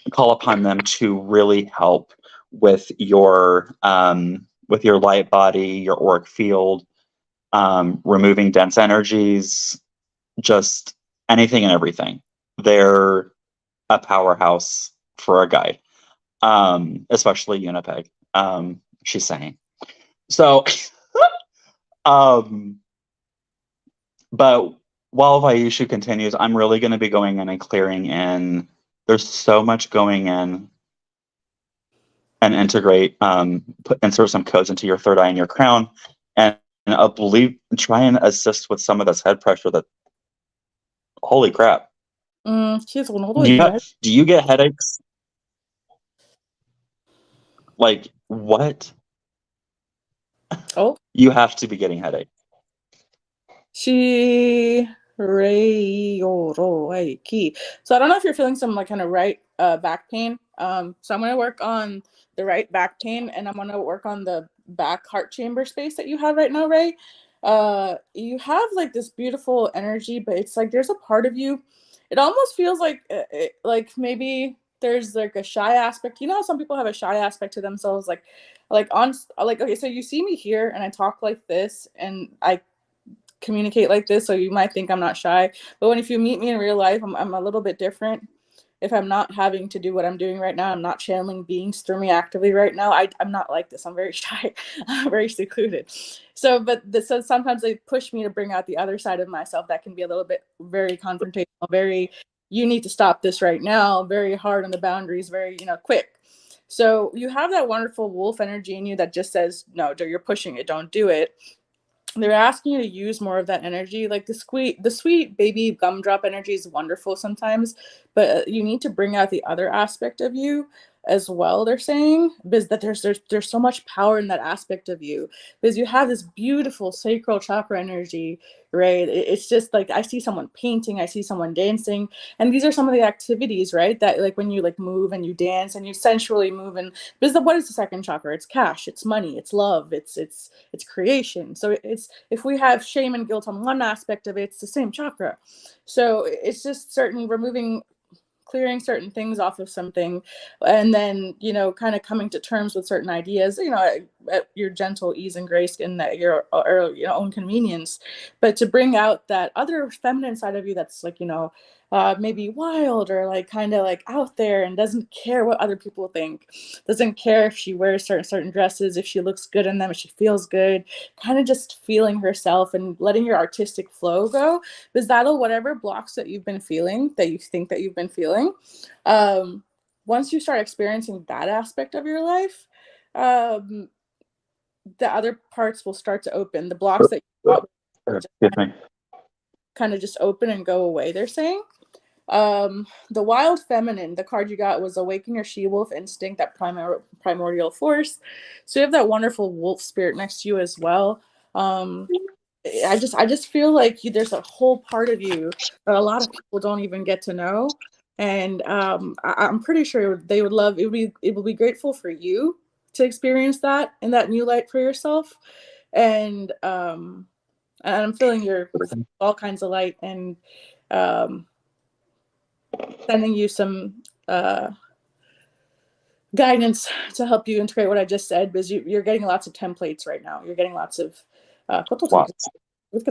call upon them to really help with your light body, your auric field, removing dense energies, just anything and everything. They're a powerhouse for a guide, especially Unipeg. She's saying so. But while Vaishu continues, I'm really going to be going in and clearing in. There's so much going in and insert some codes into your third eye and your crown, and try and assist with some of this head pressure. That holy crap! Do you get headaches? Like what? Oh, you have to be getting headaches. she Reiki. So I don't know if you're feeling some like kind of right back pain. So I'm gonna work on the right back pain, and I'm gonna work on the back heart chamber space that you have right now, Ray. You have like this beautiful energy, but it's like there's a part of you. It almost feels like like maybe there's like a shy aspect. You know how some people have a shy aspect to themselves, like on like okay, so you see me here and I talk like this, and I communicate like this, so you might think I'm not shy. But when if you meet me in real life, I'm a little bit different. If I'm not having to do what I'm doing right now, I'm not channeling beings through me actively right now. I'm not like this. I'm very shy. I'm very secluded. So, so sometimes they push me to bring out the other side of myself that can be a little bit very confrontational, very, you need to stop this right now, very hard on the boundaries, very, quick. So you have that wonderful wolf energy in you that just says, no, you're pushing it, don't do it. They're asking you to use more of that energy. Like the sweet baby gumdrop energy is wonderful sometimes, but you need to bring out the other aspect of you as well. They're saying because that there's so much power in that aspect of you, because you have this beautiful sacral chakra energy, right? It's just like I see someone painting, I see someone dancing, and these are some of the activities, right? That like when you like move and you dance and you sensually move, and because what is the second chakra? It's cash, it's money, it's love, it's creation. So it's if we have shame and guilt on one aspect of it, it's the same chakra. So it's just certain removing, clearing certain things off of something, and then kind of coming to terms with certain ideas, at your gentle ease and grace, and at your or own convenience, but to bring out that other feminine side of you that's like maybe wild or like kind of like out there and doesn't care what other people think, doesn't care if she wears certain dresses, if she looks good in them, if she feels good, kind of just feeling herself and letting your artistic flow go, because that'll whatever blocks that you've been feeling, that you think that you've been feeling, um, once you start experiencing that aspect of your life, um, the other parts will start to open. The blocks that you thought just Excuse me. kind of just open and go away, they're saying. The wild feminine, the card you got was awaken your she-wolf instinct, that primordial force. So you have that wonderful wolf spirit next to you as well. um I just feel like there's a whole part of you that a lot of people don't even get to know, and I'm pretty sure they would love it would be grateful for you to experience that in that new light for yourself. And I'm feeling your all kinds of light, and um sending you some guidance to help you integrate what I just said, because you're getting lots of templates right now. You're getting lots of Lots. you're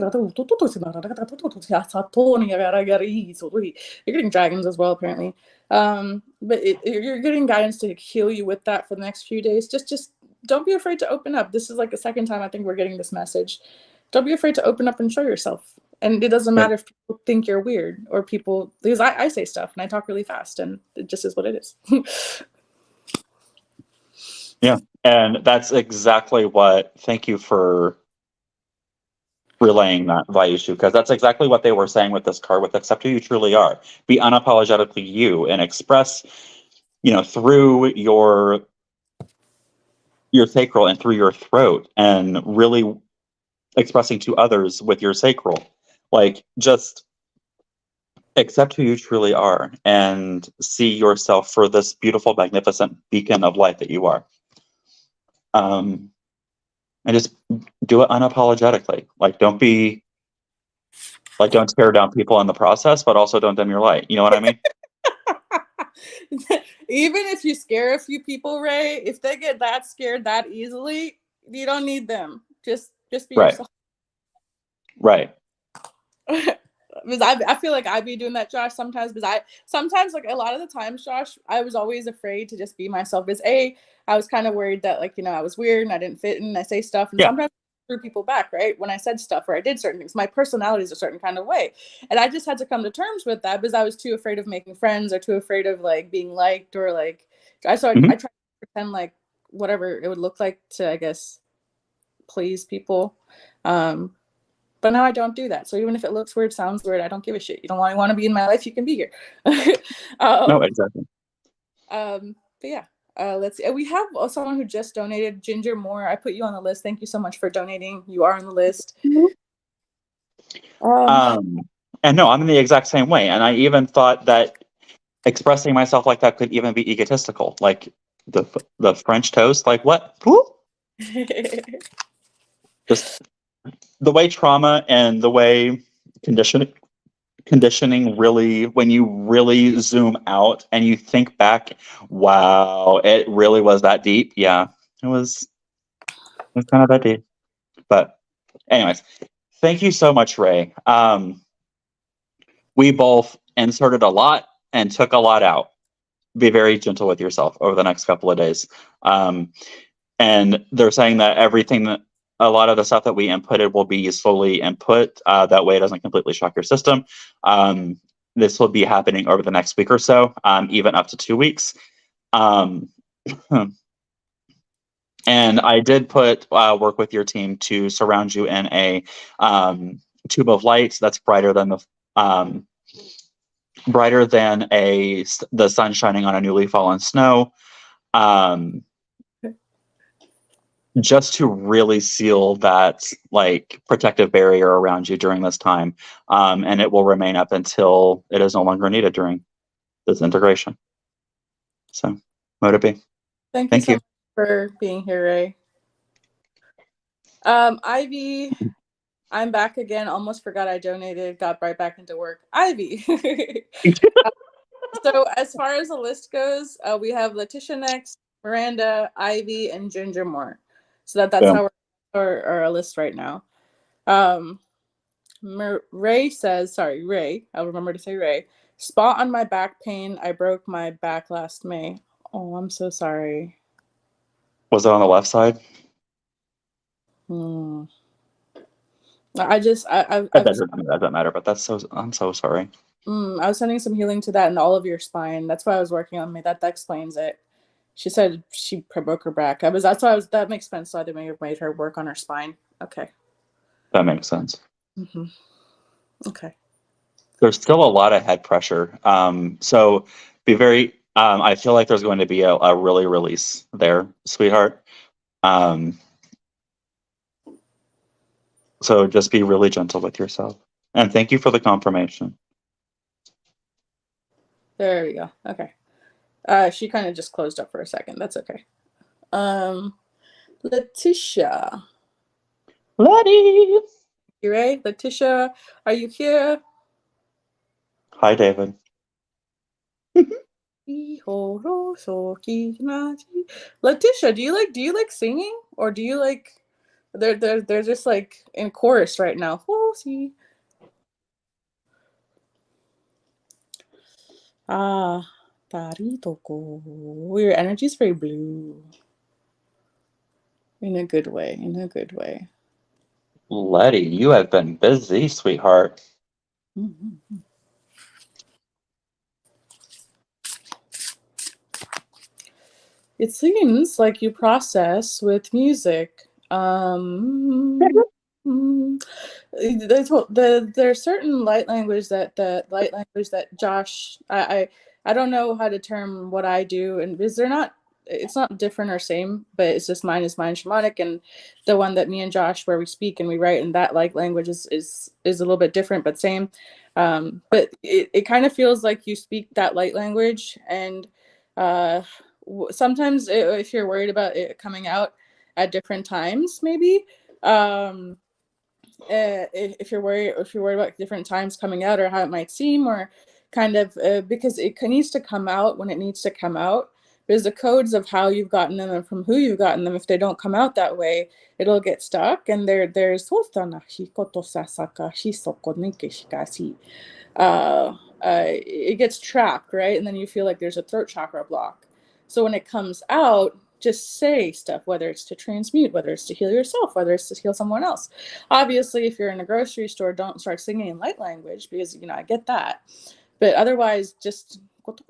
getting dragons as well, apparently. But you're getting guidance to heal you with that for the next few days. Just don't be afraid to open up. This is like the second time I think we're getting this message. Don't be afraid to open up and show yourself. And it doesn't Yeah. matter if people think you're weird or people, because I say stuff and I talk really fast, and it just is what it is. Yeah. And that's exactly what, thank you for relaying that, Vaishu, because that's exactly what they were saying with this card, with accept who you truly are. Be unapologetically you and express, through your sacral and through your throat, and really expressing to others with your sacral. Like, just accept who you truly are and see yourself for this beautiful, magnificent beacon of light that you are. And just do it unapologetically. Like, don't tear down people in the process, but also don't dim your light. You know what I mean? Even if you scare a few people, Ray, if they get that scared that easily, you don't need them. Just be Right. yourself. Right. Because I feel like I'd be doing that, Josh, sometimes, because I sometimes, like a lot of the times, Josh, I was always afraid to just be myself, because I was kind of worried that like I was weird and I didn't fit in, and I say stuff, and Yeah. sometimes I threw people back, right, when I said stuff or I did certain things. My personality is a certain kind of way, and I just had to come to terms with that, because I was too afraid of making friends or too afraid of like being liked, or like I Mhm. tried to pretend like whatever it would look like to, I guess, please people. But now I don't do that. So even if it looks weird, sounds weird, I don't give a shit. You don't want to be in my life, you can be here. No, um, exactly. but yeah, let's see. We have someone who just donated, Ginger Moore. I put you on the list. Thank you so much for donating. You are on the list. Um, Um, And no, I'm in the exact same way. And I even thought that expressing myself like that could even be egotistical. Like the French toast, like what? Who? Just the way trauma and the way conditioning really, when you really zoom out and you think back, wow, it really was that deep. Yeah, it was kind of that deep. But anyways, thank you so much, Ray. We both inserted a lot and took a lot out. Be very gentle with yourself over the next couple of days. And they're saying that a lot of the stuff that we inputted will be slowly input. That way it doesn't completely shock your system. This will be happening over the next week or so, even up to 2 weeks. Um, and I did work with your team to surround you in a tube of light that's brighter than the sun shining on a newly fallen snow. Just to really seal that like protective barrier around you during this time. And it will remain up until it is no longer needed during this integration. So, Moda B. Thank you Thank so you. much for being here, Ray. Ivy, I'm back again. Almost forgot I donated, got right back into work. Ivy. So as far as the list goes, we have Letitia next, Miranda, Ivy, and Ginger Moore. So that's Boom. how we're our list right now. Um, Ray says, sorry, Ray. I'll remember to say Ray. Spot on my back pain. I broke my back last May. Oh, I'm so sorry. Was it on the left side? Hmm. I just That doesn't matter, but I'm so sorry. I was sending some healing to that and all of your spine. That's why I was working on me. That explains it. She said she broke her back. That makes sense. So they may have made her work on her spine. Okay. That makes sense. Mm-hmm. Okay. There's still a lot of head pressure. So be very, I feel like there's going to be a really release there, sweetheart. So just be really gentle with yourself. And thank you for the confirmation. There we go. Okay. She kind of just closed up for a second. That's okay. Letitia. Letty! You right? Letitia, are you here? Hi, David. Letitia, do you like singing? Or do you like they're just like in chorus right now. Ah, Taritoko. Your energy is very blue. In a good way. In a good way. Letty, you have been busy, sweetheart. Mm-hmm. It seems like you process with music. There's certain light language that Josh I don't know how to term what I do, and because it's not different or same, but it's just mine is mine shamanic, and the one that me and Josh where we speak and we write and that like language is a little bit different but same. But it kind of feels like you speak that light language, and sometimes if you're worried about it coming out at different times maybe if you're worried about different times coming out or how it might seem or kind of because it needs to come out when it needs to come out, because the codes of how you've gotten them and from who you've gotten them, if they don't come out that way, it'll get stuck, and there's it gets trapped, right? And then you feel like there's a throat chakra block. So when it comes out, just say stuff, whether it's to transmute, whether it's to heal yourself, whether it's to heal someone else. Obviously, if you're in a grocery store, don't start singing in light language because, I get that. But otherwise, just it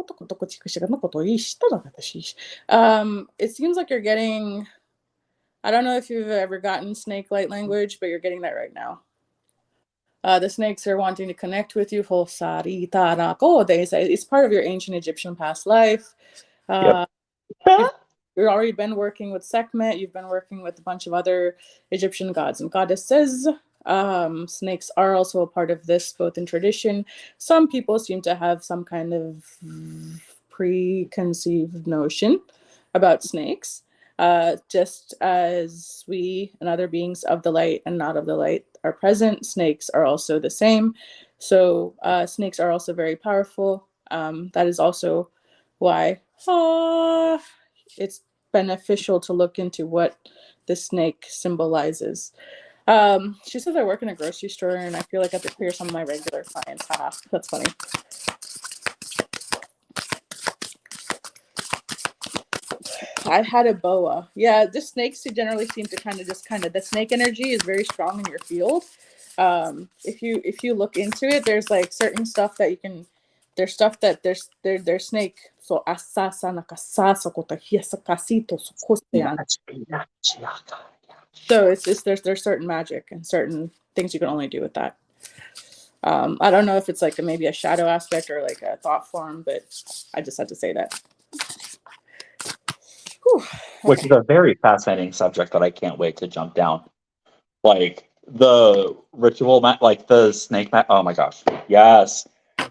seems like you're getting, I don't know if you've ever gotten snake light language, but you're getting that right now. The snakes are wanting to connect with you. They say it's part of your ancient Egyptian past life. Yep. You've already been working with Sekhmet. You've been working with a bunch of other Egyptian gods and goddesses. Snakes are also a part of this, both in tradition. Some people seem to have some kind of preconceived notion about snakes. Just as we and other beings of the light and not of the light are present, snakes are also the same. So snakes are also very powerful. That is also why it's beneficial to look into what the snake symbolizes. She says I work in a grocery store and I feel like I have to clear some of my regular clients. Haha, that's funny. I had a boa. Yeah, the snakes generally seem to kind of the snake energy is very strong in your field. If you look into it, there's like certain stuff that you can. There's stuff that there's snake. So asasa nakasasa kotahiasa kasito sokosean. So it's just there's certain magic and certain things you can only do with that. I don't know if it's like maybe a shadow aspect or like a thought form, but I just had to say that. Whew, Which okay. is a very fascinating subject that I can't wait to jump down. Like the ritual mat, like the snake mat. Oh my gosh, yes.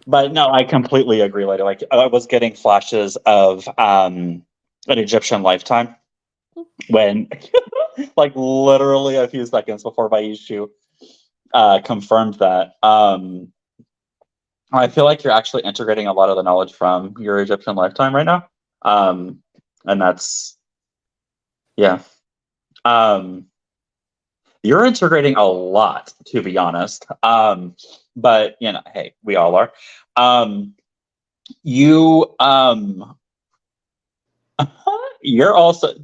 But no, I completely agree, lady. Like I was getting flashes of an Egyptian lifetime when, like, literally a few seconds before Vaishu confirmed that. I feel like you're actually integrating a lot of the knowledge from your Egyptian lifetime right now, and that's yeah. Um, You're integrating a lot, to be honest. But you know, hey, we all are. Um, you you're also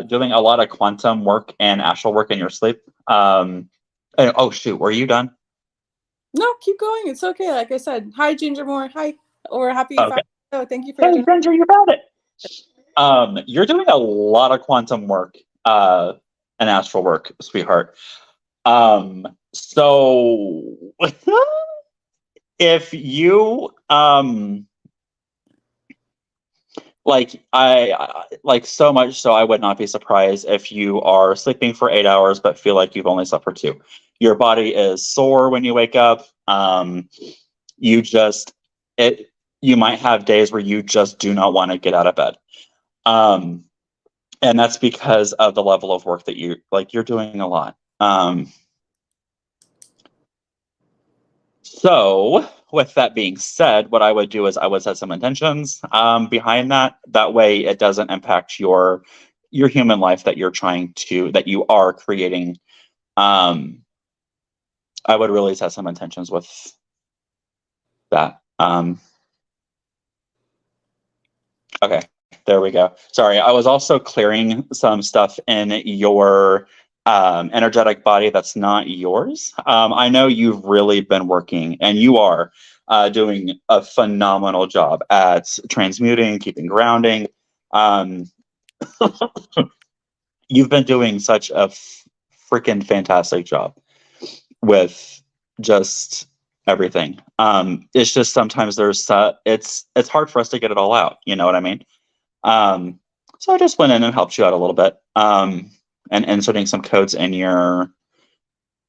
doing a lot of quantum work and astral work in your sleep. Oh shoot, were you done? No, keep going. It's okay. Like I said, hi Ginger Moore. Hi, or happy Okay. Friday. Oh, thank you for your Hey, donation. Ginger, you got it. You're doing a lot of quantum work, and astral work, sweetheart. So if you like like so much so I would not be surprised if you are sleeping for 8 hours but feel like you've only slept for two. Your body is sore when you wake up. You just it you might have days where you just do not want to get out of bed. Um, and that's because of the level of work that you're doing a lot. So, with that being said, what I would do is I would set some intentions behind that. That way, it doesn't impact your human life that you are creating. I would really set some intentions with that. Okay, there we go. Sorry, I was also clearing some stuff in your energetic body that's not yours. I know you've really been working, and you are doing a phenomenal job at transmuting, keeping grounding. Um, you've been doing such a freaking fantastic job with just everything. It's just sometimes it's hard for us to get it all out. You know what I mean? Um, so I just went in and helped you out a little bit, and inserting some codes in your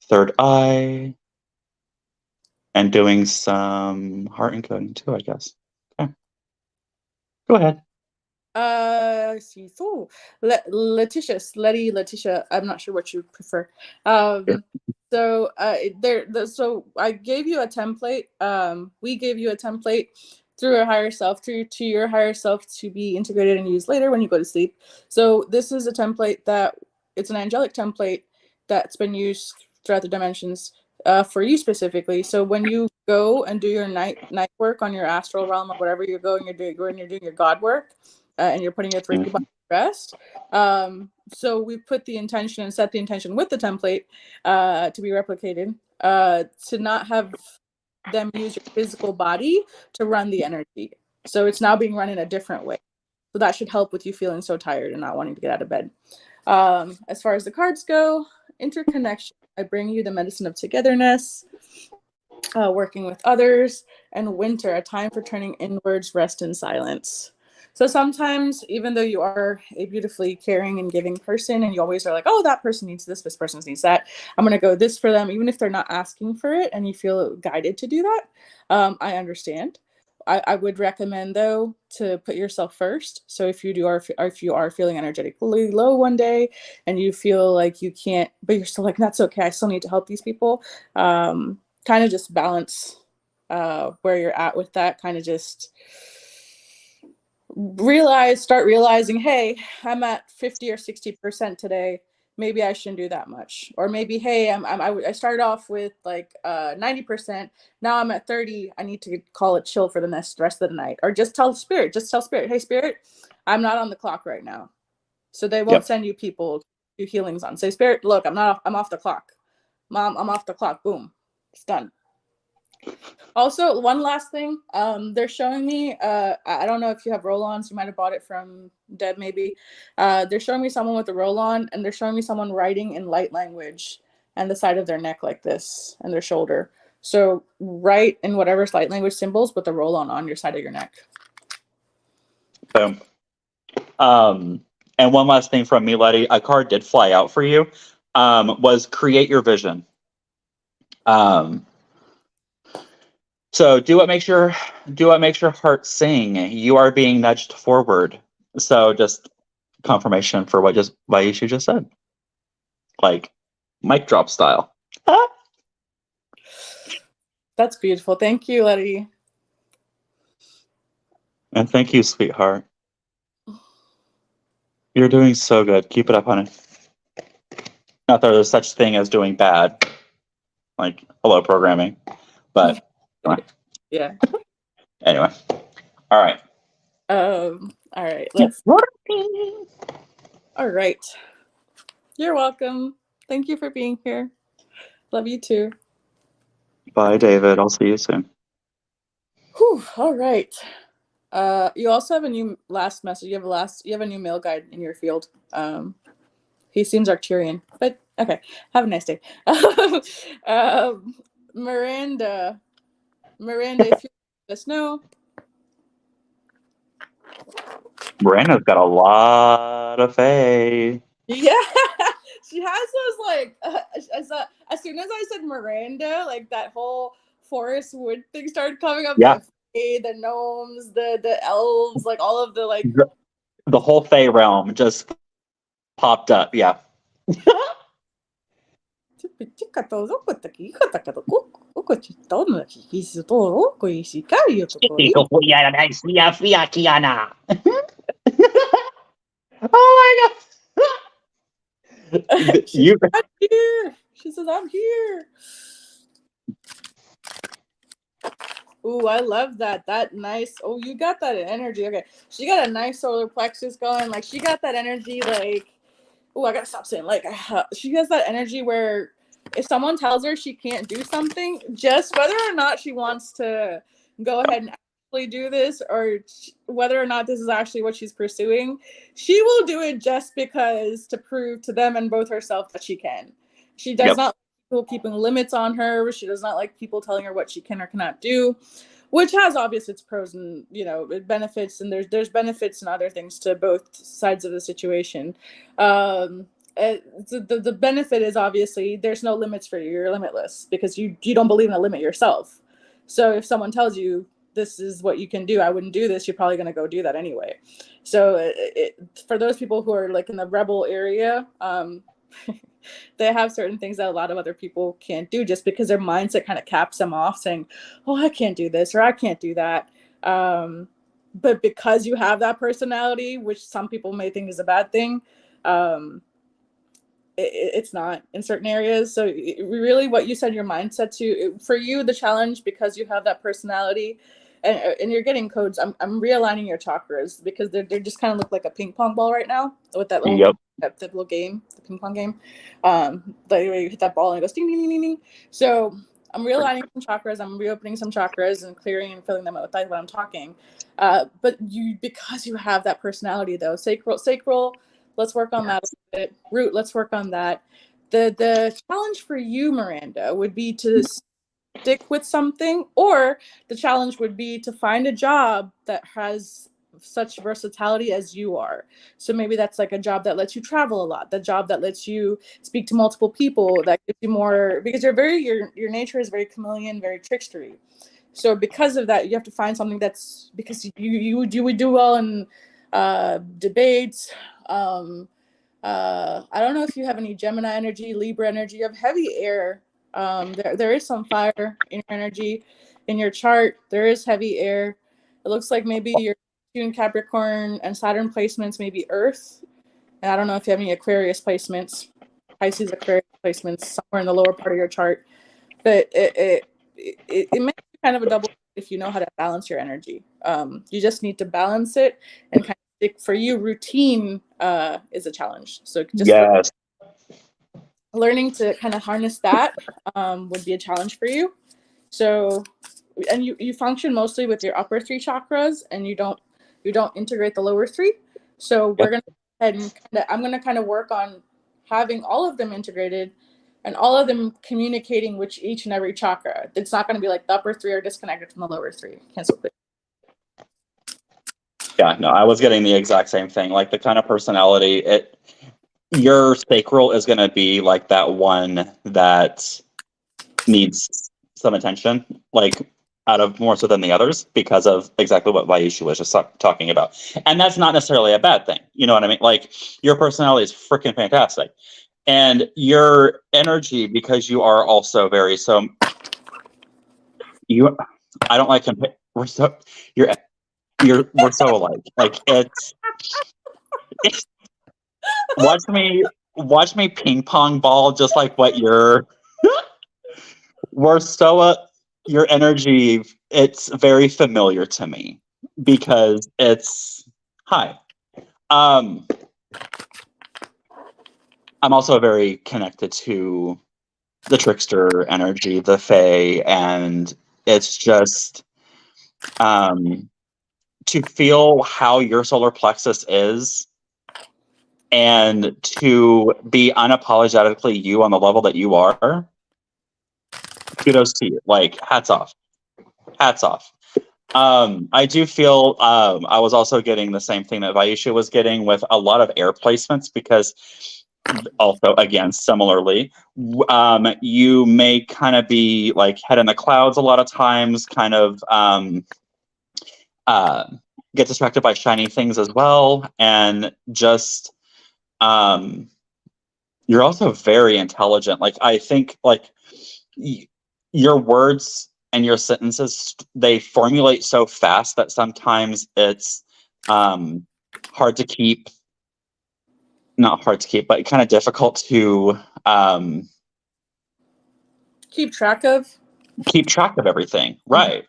third eye and doing some heart encoding too, I guess. Okay. Go ahead. See, so Letitia. I'm not sure what you prefer. Yeah. So so I gave you a template. We gave you a template through our higher self, through to your higher self to be integrated and used later when you go to sleep. So this is a template that it's an angelic template that's been used throughout the dimensions for you specifically. So when you go and do your night work on your astral realm or whatever you're going, when you're doing your God work and you're putting your 3D body to rest. So we put the intention and set the intention with the template to be replicated to not have them use your physical body to run the energy. So it's now being run in a different way. So that should help with you feeling so tired and not wanting to get out of bed. As far as the cards go, interconnection. I bring you the medicine of togetherness, working with others, and winter, a time for turning inwards, rest, and silence. So sometimes, even though you are a beautifully caring and giving person, and you always are like, oh, that person needs this person needs that, I'm going to go this for them, even if they're not asking for it and you feel guided to do that. I understand. I would recommend, though, to put yourself first. So if you are feeling energetically low one day and you feel like you can't, but you're still like, that's okay, I still need to help these people, kind of just balance where you're at with that. Kind of just start realizing, hey, I'm at 50 or 60% today. Maybe I shouldn't do that much. Or maybe, hey, I started off with like 90%. Now I'm at 30. I need to call it chill for the rest of the night. Or just tell spirit, hey, spirit, I'm not on the clock right now. So they won't send you people do healings on. Say, spirit, look, I'm off the clock. Mom, I'm off the clock. Boom. It's done. Also, one last thing, they're showing me, I don't know if you have roll-ons, you might have bought it from Deb maybe. They're showing me someone with a roll-on, and they're showing me someone writing in light language and the side of their neck like this and their shoulder. So write in whatever light language symbols with the roll-on your side of your neck. Boom. And one last thing from me, Letty, a card did fly out for you, was create your vision. So do what makes your heart sing. You are being nudged forward. So just confirmation for what you just said. Like mic drop style. That's beautiful. Thank you, Letty. And thank you, sweetheart. You're doing so good. Keep it up, honey. Not that there's such thing as doing bad. Like hello programming. But yeah. Anyway. All right. All right. All right. You're welcome. Thank you for being here. Love you too. Bye, David. I'll see you soon. Whew, all right. You also have a new last message. You have a new male guide in your field. He seems Arcturian, but okay. Have a nice day. Miranda, if you let us know. Miranda's got a lot of faith. Yeah, she has those like as soon as I said Miranda, like that whole forest wood thing started coming up. Yeah. The gnomes, the elves, like all of the like the whole Fae realm just popped up. Yeah. Oh my god. She's right here. She says, I'm here. Ooh, I love that. That nice. Oh, you got that energy. Okay. She got a nice solar plexus going. Like, she got that energy, like, oh, I gotta stop saying, like, she has that energy where if someone tells her she can't do something, just whether or not she wants to go ahead and actually do this, or whether or not this is actually what she's pursuing, she will do it just because to prove to them and both herself that she can. She does not like people keeping limits on her. She does not like people telling her what she can or cannot do, which has obviously its pros and it benefits, and there's benefits and other things to both sides of the situation. The benefit is obviously there's no limits for you. You're limitless because you don't believe in a limit yourself. So if someone tells you this is what you can do, I wouldn't do this, you're probably going to go do that anyway. So for those people who are like in the rebel area, they have certain things that a lot of other people can't do just because their mindset kind of caps them off saying, oh, I can't do this or I can't do that. But because you have that personality, which some people may think is a bad thing, it's not in certain areas. So really what you said your mindset to, for you, the challenge, because you have that personality and you're getting codes, I'm realigning your chakras because they just kind of look like a ping pong ball right now with that little that little game, the ping pong game. Like where you hit that ball and it goes ding ding ding ding ding. So I'm realigning some chakras, I'm reopening some chakras and clearing and filling them out with that when I'm talking. But because you have that personality though, sacral, let's work on that a bit. Root, let's work on that. The challenge for you, Miranda, would be to stick with something, or the challenge would be to find a job that has such versatility as you are. So maybe that's like a job that lets you travel a lot, the job that lets you speak to multiple people, that gives you more, because your nature is very chameleon, very trickstery. So because of that, you have to find something that's, because you would do well in debates. I don't know if you have any Gemini energy, Libra energy. You have heavy air. There is some fire in your energy. In your chart, there is heavy air. It looks like maybe your June Capricorn and Saturn placements, maybe Earth. And I don't know if you have any Aquarius placements, Pisces Aquarius placements somewhere in the lower part of your chart. But it makes you kind of a double if you know how to balance your energy. You just need to balance it, and kind of stick. For you, routine is a challenge. So just Yes. learning to kind of harness that would be a challenge for you. So, and you function mostly with your upper three chakras, and you don't integrate the lower three. So we're gonna go ahead and I'm gonna kind of work on having all of them integrated, and all of them communicating with each and every chakra. It's not going to be like the upper three are disconnected from the lower three. Cancel please. Yeah, no, I was getting the exact same thing. Like the kind of personality, your sacral is going to be like that one that needs some attention, like out of more so than the others, because of exactly what Vaishu was just talking about. And that's not necessarily a bad thing. You know what I mean? Like your personality is freaking fantastic. And your energy, because you are also very I don't like him. We're so we're so alike. Like it's watch me ping pong ball just like what we're so your energy. It's very familiar to me because it's hi. I'm also very connected to the trickster energy, the fae, and it's just to feel how your solar plexus is and to be unapologetically you on the level that you are. Kudos to you. Like hats off. Hats off. I do feel I was also getting the same thing that Vaisha was getting with a lot of air placements, because also again similarly you may kind of be like head in the clouds a lot of times, kind of get distracted by shiny things as well, and just you're also very intelligent. Like I think like your words and your sentences, they formulate so fast that sometimes it's hard to keep, not hard to keep, but kind of difficult to keep track of everything. Right.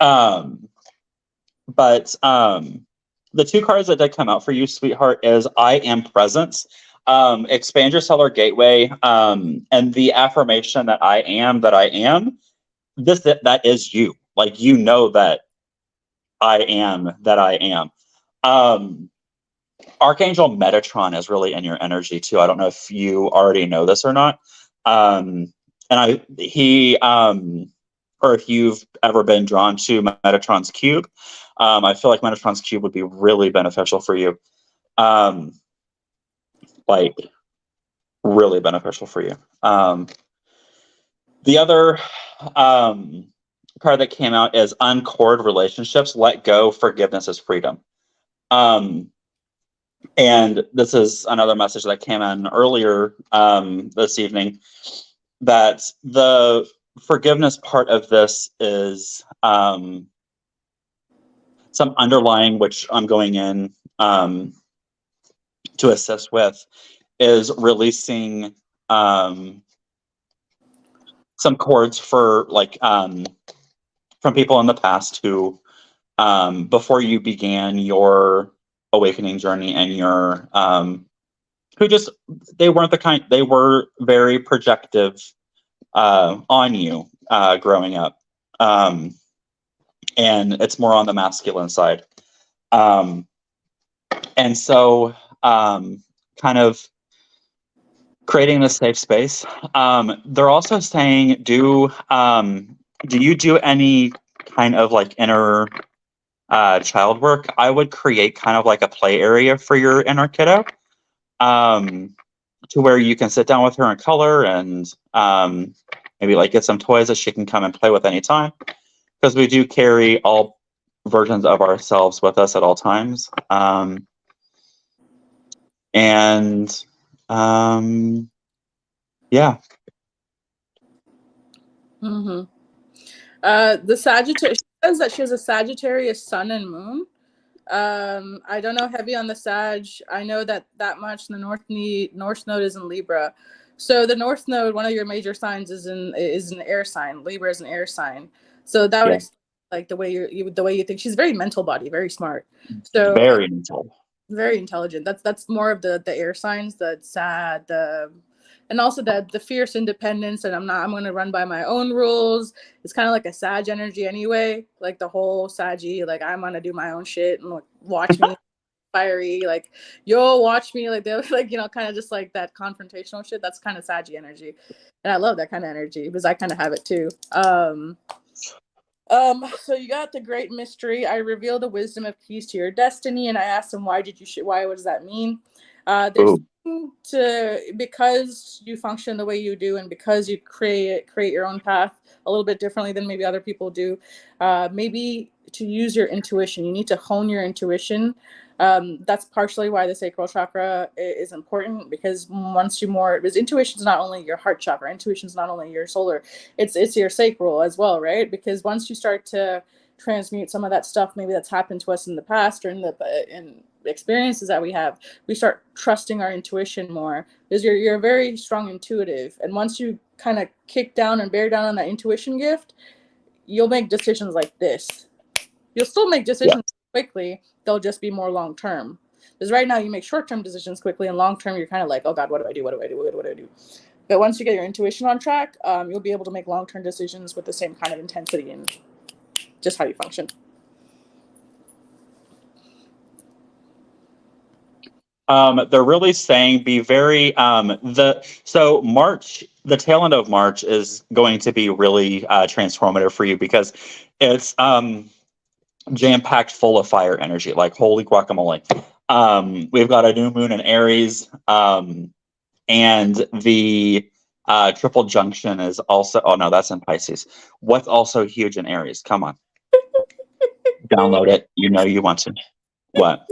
But the two cards that did come out for you, sweetheart, is I Am Presence. Expand your solar gateway, and the affirmation that I am, that is you. Like, you know that I am that I am. Archangel Metatron is really in your energy too. I don't know if you already know this or not. Or if you've ever been drawn to Metatron's cube. I feel like Metatron's cube would be really beneficial for you. Like really beneficial for you. The other card that came out is Uncord Relationships, Let Go, Forgiveness is Freedom. And this is another message that came in earlier this evening, that the forgiveness part of this is some underlying, which I'm going in to assist with, is releasing some cords for like from people in the past who before you began your awakening journey, and your who just, they were very projective on you growing up, and it's more on the masculine side, and so kind of creating this safe space. They're also saying, do you do any kind of like inner child work, I would create kind of like a play area for your inner kiddo, to where you can sit down with her and color, and maybe like get some toys that she can come and play with anytime. Because we do carry all versions of ourselves with us at all times. And yeah. Mm-hmm. The Sagittarius, she says that she has a Sagittarius sun and moon. I don't know heavy on the Sag. I know that much. The North Node is in Libra. So the North Node, one of your major signs, is an air sign. Libra is an air sign. So that would Yeah. explain like the way you think. She's very mental body, very smart. So Very mental. very intelligent. That's more of the air signs, the sad, and also the fierce independence, and I'm gonna run by my own rules. It's kind of like a Sag energy anyway, like the whole Saggy, like I'm gonna do my own shit and like watch me fiery, like yo, watch me, like they're like, kind of just like that confrontational shit. That's kind of Saggy energy, and I love that kind of energy because I kind of have it too. So you got the great mystery. I reveal the wisdom of keys to your destiny, and I asked him, why did you why, what does that mean? There's because you function the way you do, and because you create your own path a little bit differently than maybe other people do. Maybe to use your intuition, you need to hone your intuition. That's partially why the sacral chakra is important, because because intuition is not only your heart chakra, intuition is not only your solar, it's your sacral as well, right? Because once you start to transmute some of that stuff maybe that's happened to us in the past or in experiences that we have, we start trusting our intuition more, because you're very strong intuitive, and once you kind of kick down and bear down on that intuition gift, you'll make decisions like this. You'll still make decisions quickly, they'll just be more long term. Because right now you make short term decisions quickly, and long term you're kind of like, oh god, what do I do, what do I do, what do I do? But once you get your intuition on track, you'll be able to make long term decisions with the same kind of intensity and just how you function. They're really saying be very so March, the tail end of March is going to be really transformative for you, because it's jam packed full of fire energy, like holy guacamole. We've got a new moon in Aries, and the triple junction is also. Oh no, that's in Pisces. What's also huge in Aries? Come on, download it. You know you want to. What?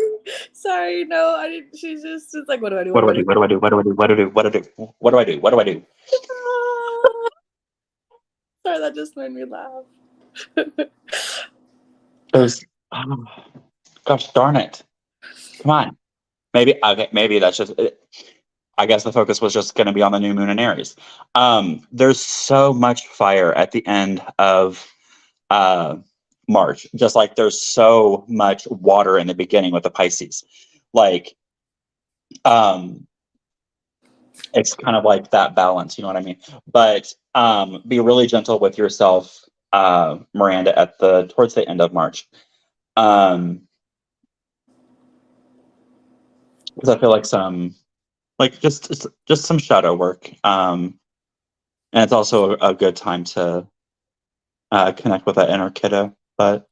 Sorry, no, I didn't. She's just it's like, what do I do? What do I do? What do I do? What do I do? What do I do? What do I do? What do I do? What do I do? Sorry, that just made me laugh. There's, oh, gosh darn it! Come on. Maybe okay. Maybe that's just. I guess the focus was just going to be on the new moon in Aries. There's so much fire at the end of March, just like there's so much water in the beginning with the Pisces. Like, it's kind of like that balance, you know what I mean? But be really gentle with yourself, Miranda, towards the end of March. Because I feel like just some shadow work. And it's also a good time to connect with that inner kiddo. But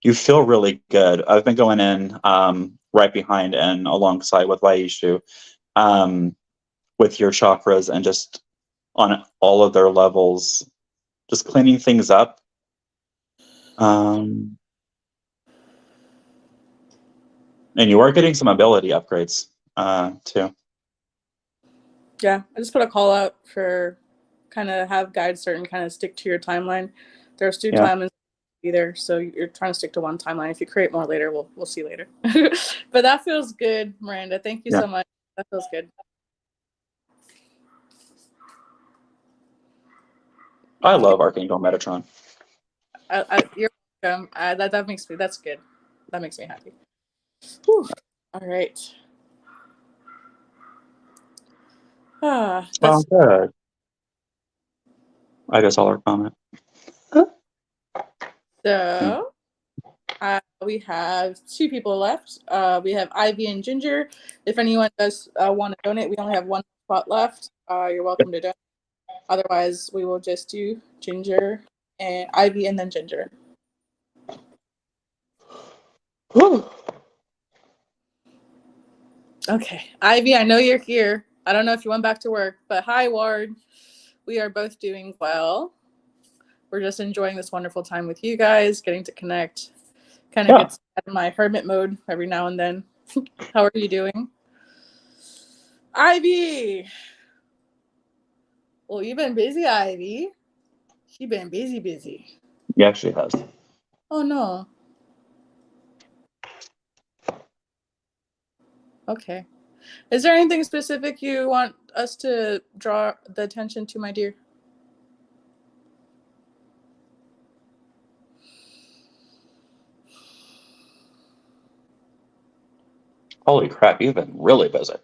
you feel really good. I've been going in right behind and alongside with Laishu, with your chakras, and just on all of their levels, just cleaning things up. And you are getting some ability upgrades too. Yeah, I just put a call out for kind of have guides certain kind of stick to your timeline. There's two timelines either, so you're trying to stick to one timeline. If you create more later, we'll see later. But that feels good, Miranda. Thank you so much. That feels good. I love Archangel Metatron. You're welcome. That makes me. That's good. That makes me happy. Whew. All right. Good. I guess I'll our comment. So we have two people left. We have Ivy and Ginger. If anyone does want to donate, we only have one spot left. You're welcome to donate. Otherwise, we will just do Ginger and Ivy and then Ginger. Okay, Ivy, I know you're here. I don't know if you went back to work, but hi, Ward. We are both doing well. We're just enjoying this wonderful time with you guys, getting to connect. Kind of Yeah. gets out of my hermit mode every now and then. How are you doing? Ivy! Well, you've been busy, Ivy. She been busy. Yeah, she has. Oh no. Okay. Is there anything specific you want us to draw the attention to, my dear? Holy crap, you've been really busy.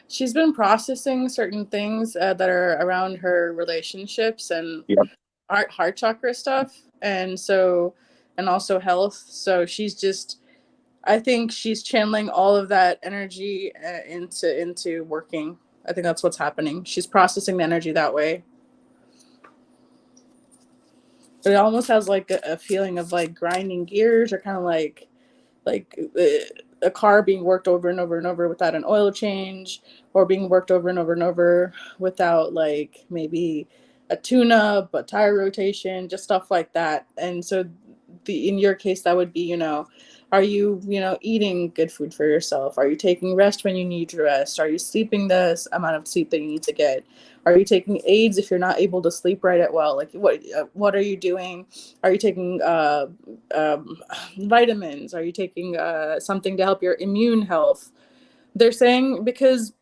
She's been processing certain things that are around her relationships and Yep. heart chakra stuff, and also health. So she's just, I think she's channeling all of that energy into working. I think that's what's happening. She's processing the energy that way. But it almost has like a feeling of like grinding gears, or kind of like a car being worked over and over and over without an oil change, or being worked over and over and over without like maybe a tune-up, a tire rotation, just stuff like that. And so in your case, that would be, are you, eating good food for yourself? Are you taking rest when you need to rest? Are you sleeping the amount of sleep that you need to get? Are you taking aids if you're not able to sleep right at well? Like what are you doing? Are you taking vitamins? Are you taking something to help your immune health? They're saying, because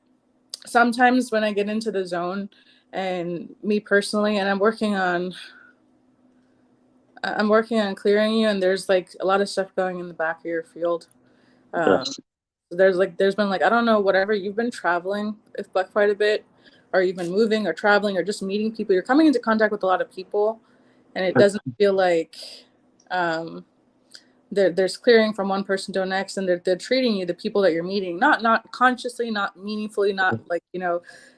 sometimes when I get into the zone, and me personally, and I'm working on clearing you, and there's like a lot of stuff going in the back of your field. Yes. There's been like, I don't know, whatever, you've been traveling like quite a bit, or you've been moving or traveling or just meeting people. You're coming into contact with a lot of people, and it doesn't feel like um, there's clearing from one person to the next, and they're treating you, the people that you're meeting, not consciously, not meaningfully, not like,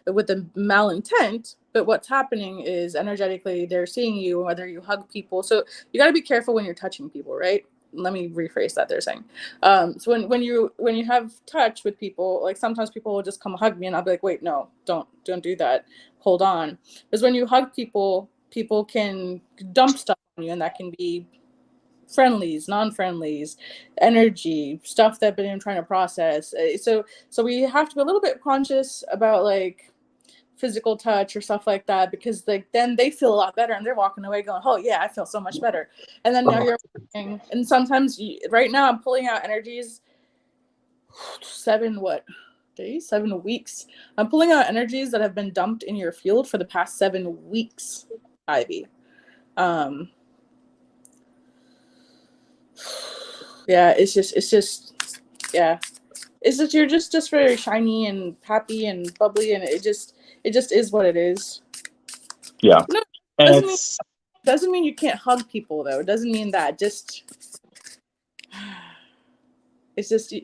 with the malintent, but what's happening is energetically they're seeing you, whether you hug people. So you got to be careful when you're touching people, right? Let me rephrase that. They're saying, so when you have touch with people, like sometimes people will just come hug me, and I'll be like, wait, no, don't do that, hold on. Because when you hug people, people can dump stuff on you, and that can be friendlies, non-friendlies, energy, stuff that been trying to process. So we have to be a little bit conscious about like physical touch or stuff like that, because like then they feel a lot better, and they're walking away going, oh yeah, I feel so much better. And then now you're working, and sometimes right now I'm pulling out energies 7 weeks. I'm pulling out energies that have been dumped in your field for the past 7 weeks, Ivy. Yeah, yeah, it's just, you're just very shiny and happy and bubbly, and it just is what it is. Yeah. No, And doesn't mean it's doesn't mean you can't hug people, though. It doesn't mean that. Just it's just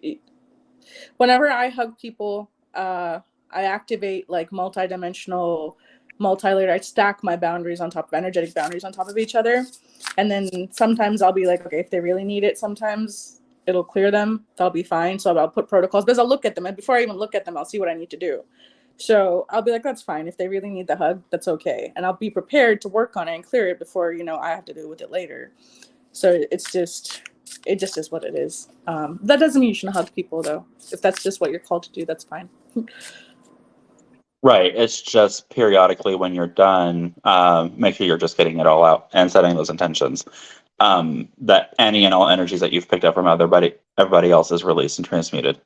whenever I hug people, I activate like multi-dimensional, multi-layered. I stack my boundaries on top of energetic boundaries on top of each other, and then sometimes I'll be like, okay, if they really need it, sometimes it'll clear them. They'll be fine. So I'll put protocols, because I'll look at them, and before I even look at them, I'll see what I need to do. So I'll be like, that's fine. If they really need the hug, that's okay, and I'll be prepared to work on it and clear it before I have to deal with it later. So it just is what it is. That doesn't mean you shouldn't hug people, though. If that's just what you're called to do, that's fine. right. It's just periodically when you're done, make sure you're just getting it all out and setting those intentions. That any and all energies that you've picked up from everybody else is released and transmuted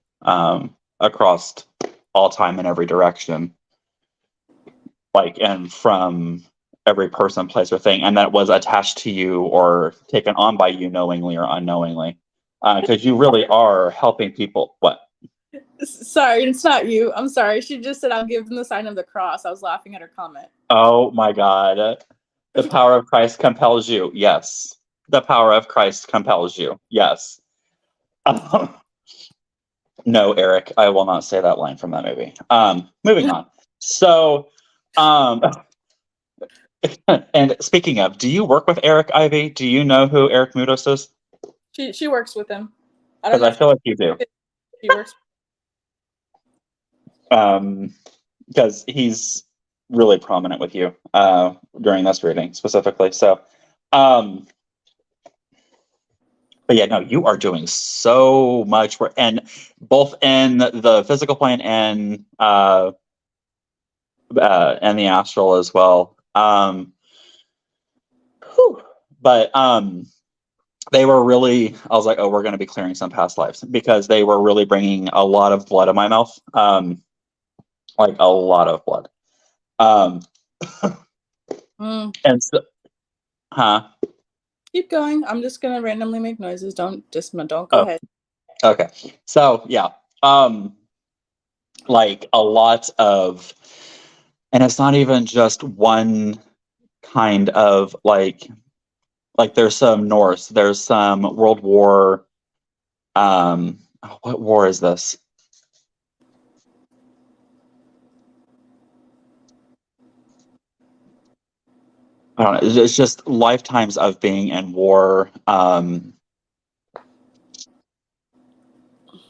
across all time in every direction, like, and from every person, place, or thing, and that was attached to you or taken on by you knowingly or unknowingly, because you really are helping people. What? Sorry, it's not you. I'm sorry. She just said, I'll give them the sign of the cross. I was laughing at her comment. Oh my God. The power of Christ compels you. Yes. The power of Christ compels you. Yes. No, Eric, I will not say that line from that movie. Moving on. So, and speaking of, do you work with Eric, Ivy? Do you know who Eric Mudos is? She works with him. I don't Because know I if feel like you do. she works. Because he's really prominent with you during this reading specifically. So, but yeah, no, you are doing so much work, and both in the physical plane and the astral as well. Whew. But they were really. I was like, oh, we're going to be clearing some past lives because they were really bringing a lot of blood in my mouth, like a lot of blood. Um, Mm. and so, huh? Keep going. I'm just gonna randomly make noises. Don't go Oh, ahead. okay. So yeah, um, like a lot of, and it's not even just one kind of like there's some Norse, there's some World War. What war is this? I don't know. It's just lifetimes of being in war.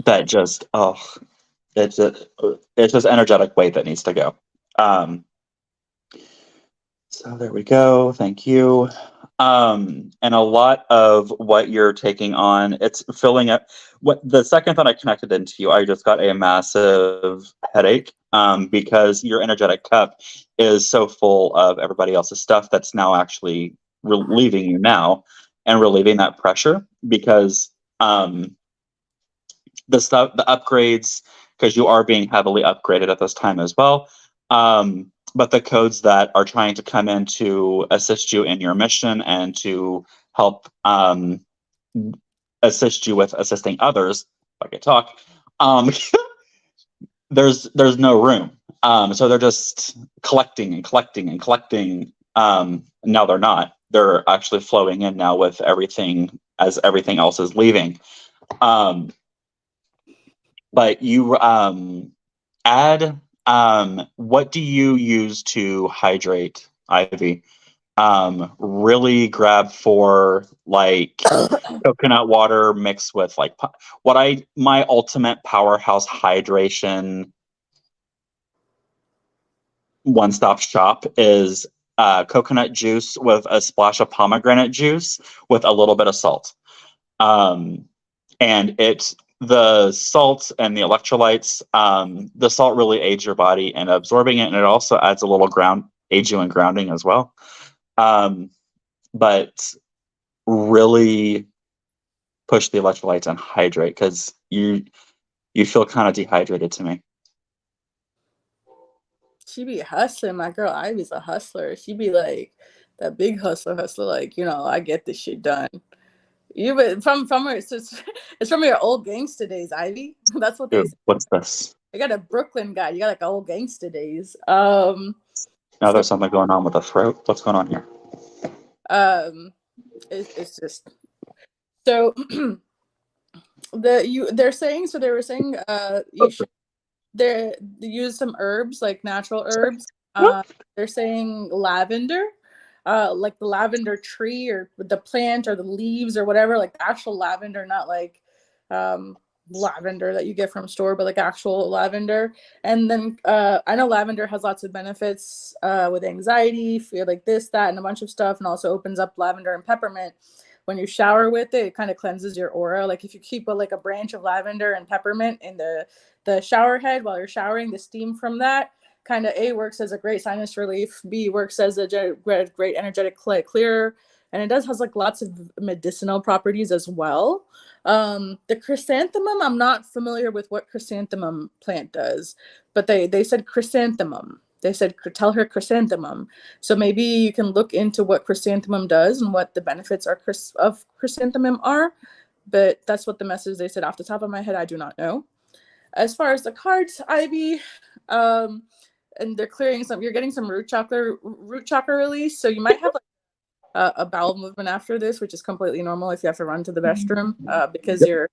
That just it's just it's just energetic weight that needs to go. Um, so there we go. Thank you. And a lot of what you're taking on, it's filling up. What the second that I connected into you, I just got a massive headache because your energetic cup is so full of everybody else's stuff that's now actually relieving you now and relieving that pressure because the upgrades, because you are being heavily upgraded at this time as well. But the codes that are trying to come in to assist you in your mission and to help assist you with assisting others, if I could talk, um, there's no room. So they're just collecting and collecting and collecting. Now they're not. They're actually flowing in now with everything as everything else is leaving. Um, but you add what do you use to hydrate, Ivy? Really grab for like coconut water mixed with like what I my ultimate powerhouse hydration one-stop shop is coconut juice with a splash of pomegranate juice with a little bit of salt. Um, and it the salt and the electrolytes, the salt really aids your body in absorbing it, and it also adds a little aids you in grounding as well. Um, but really push the electrolytes and hydrate because you feel kind of dehydrated to me. She be hustling. My girl Ivy's a hustler. She be like that big hustler. Like, I get this shit done. You but from her it's from your old gangster days, Ivy. That's what they Dude, say. what's this? I got a Brooklyn guy. You got like old gangster days. Now So there's something going on with the throat. What's going on here? um, it's just so they're saying so they were saying you should they use some herbs like natural herbs. They're saying lavender, like the lavender tree or the plant or the leaves or whatever, like the actual lavender, not like um, lavender that you get from store, but like actual lavender. And then I know lavender has lots of benefits with anxiety, fear, like this, that, and a bunch of stuff, and also opens up lavender and peppermint. When you shower with it, it kind of cleanses your aura. Like if you keep like a branch of lavender and peppermint in the shower head while you're showering, the steam from that kind of A works as a great sinus relief, B works as a great energetic clearer, and it does has like lots of medicinal properties as well. The chrysanthemum, I'm not familiar with what chrysanthemum plant does, but they said chrysanthemum. They said tell her chrysanthemum. So maybe you can look into what chrysanthemum does and what the benefits are of chrysanthemum are. But that's what the message they said. Off the top of my head, I do not know. As far as the cards, Ivy, um, and they're clearing some. You're getting some root chakra release, so you might have like a bowel movement after this, which is completely normal if you have to run to the restroom because Yep.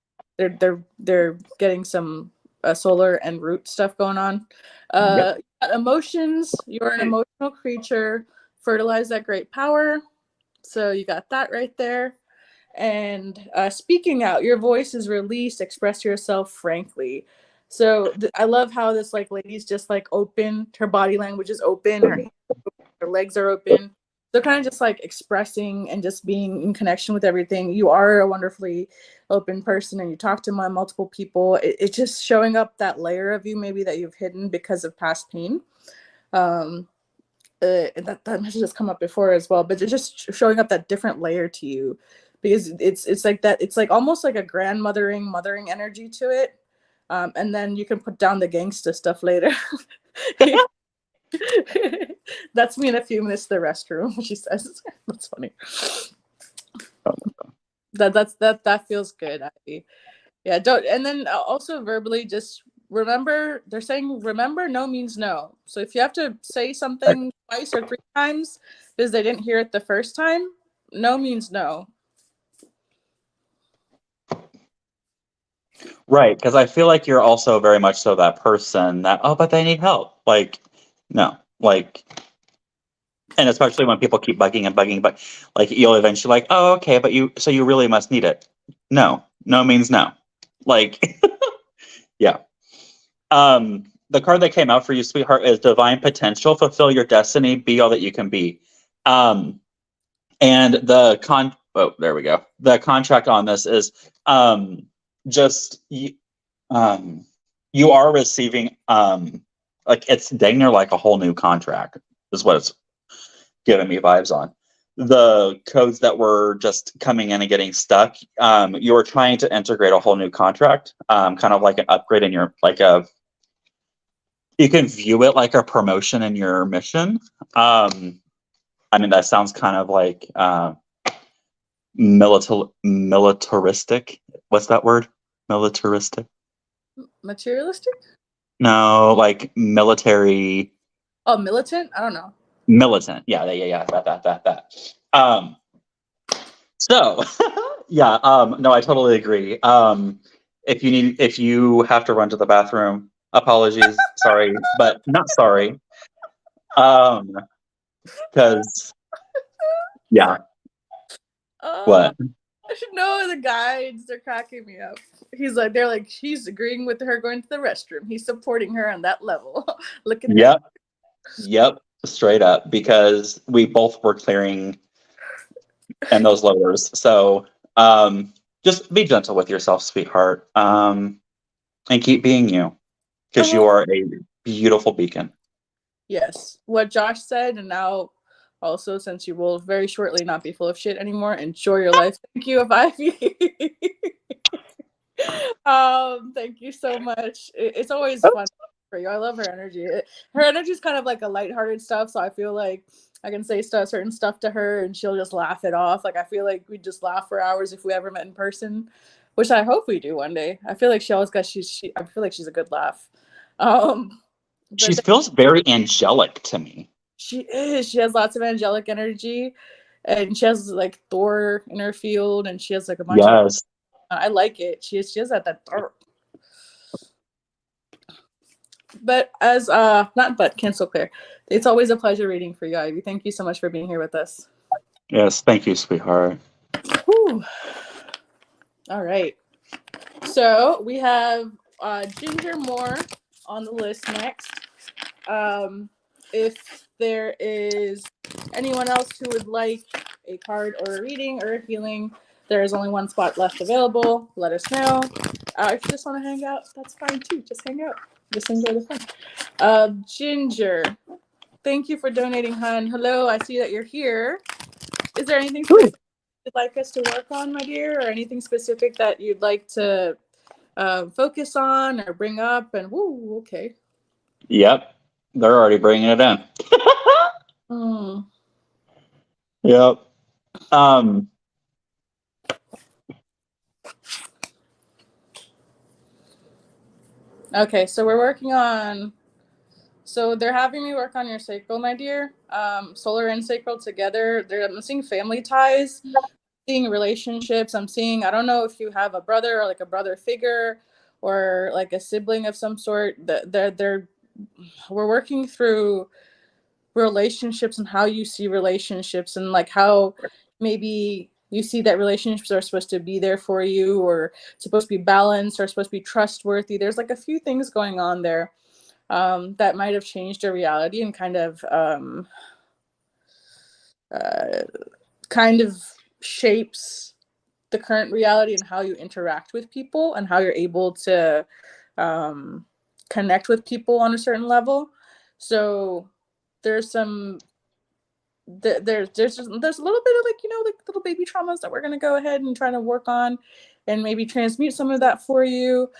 they're getting some solar and root stuff going on. Yep. Emotions. You're an emotional creature. Fertilize that great power. So you got that right there. and speaking out. Your voice is released. Express yourself frankly. So I love how this like lady's just like open. Her body language is open. Her legs are open. So kind of just like expressing and just being in connection with everything. You are a wonderfully open person, and you talk to multiple people. It's just showing up that layer of you maybe that you've hidden because of past pain. And that message has come up before as well, but it's just showing up that different layer to you, because it's like that. It's like almost like a mothering energy to it. And then you can put down the gangsta stuff later. That's me in a few minutes to the restroom, she says. That's funny. That feels good, Abby. Yeah, don't. And then also verbally, just remember, they're saying remember no means no. So if you have to say something twice or 3 times because they didn't hear it the first time, no means no. Right, because I feel like you're also very much so that person that, oh, but they need help. Like, no, like, and especially when people keep bugging and bugging, but like you'll eventually like, oh, okay, but you really must need it. No, no means no. Like, yeah. The card that came out for you, sweetheart, is Divine Potential. Fulfill your destiny. Be all that you can be. And there we go. The contract on this is just you are receiving like it's dang near like a whole new contract is what it's giving me vibes on. The codes that were just coming in and getting stuck, you were trying to integrate a whole new contract, kind of like an upgrade in your you can view it like a promotion in your mission. I mean, that sounds kind of like militaristic. What's that word? Militaristic? Materialistic? No, like military. Oh, militant? I don't know. Militant. Yeah. That. So, yeah. No, I totally agree. If you have to run to the bathroom, apologies. Sorry, but not sorry. Because yeah. What? No, the guides, they're cracking me up. They're like, he's agreeing with her going to the restroom. He's supporting her on that level. Look at Yep. That. Yep. Straight up, because we both were clearing and those lowers. So just be gentle with yourself, sweetheart. And keep being you, because you are a beautiful beacon. Yes. What Josh said, and now also, since you will very shortly not be full of shit anymore, enjoy your life. Thank you, Ivy. Thank you so much. It's always fun for you. I love her energy. Her energy is kind of like a lighthearted stuff, so I feel like I can say certain stuff to her and she'll just laugh it off. Like I feel like we'd just laugh for hours if we ever met in person, which I hope we do one day. I feel like she always got I feel like she's a good laugh. She feels very angelic to me. She is. She has lots of angelic energy, and she has like Thor in her field, and she has like a bunch of. I like it. She has that dark. But cancel Claire. It's always a pleasure reading for you, Ivy. Thank you so much for being here with us. Yes, thank you, sweetheart. Whew. All right. So we have Ginger Moore on the list next. If there is anyone else who would like a card or a reading or a healing, there is only one spot left available. Let us know. If you just want to hang out, that's fine too. Just hang out. Just enjoy the fun. Ginger, thank you for donating, hon. Hello, I see that you're here. Is there anything specific you'd like us to work on, my dear, or anything specific that you'd like to focus on or bring up? And woo, okay. Yep, they're already bringing it in. Yep. Okay, so we're working on. So they're having me work on your sacral, my dear. Solar and sacral together. I'm seeing family ties, seeing relationships. I'm seeing. I don't know if you have a brother or like a brother figure, or like a sibling of some sort. We're working through relationships and how you see relationships, and like how maybe you see that relationships are supposed to be there for you, or supposed to be balanced, or supposed to be trustworthy. There's like a few things going on there that might have changed your reality and uh, kind of shapes the current reality and how you interact with people and how you're able to connect with people on a certain level. So there's some there's a little bit of like, you know, like little baby traumas that we're going to go ahead and try to work on and maybe transmute some of that for you,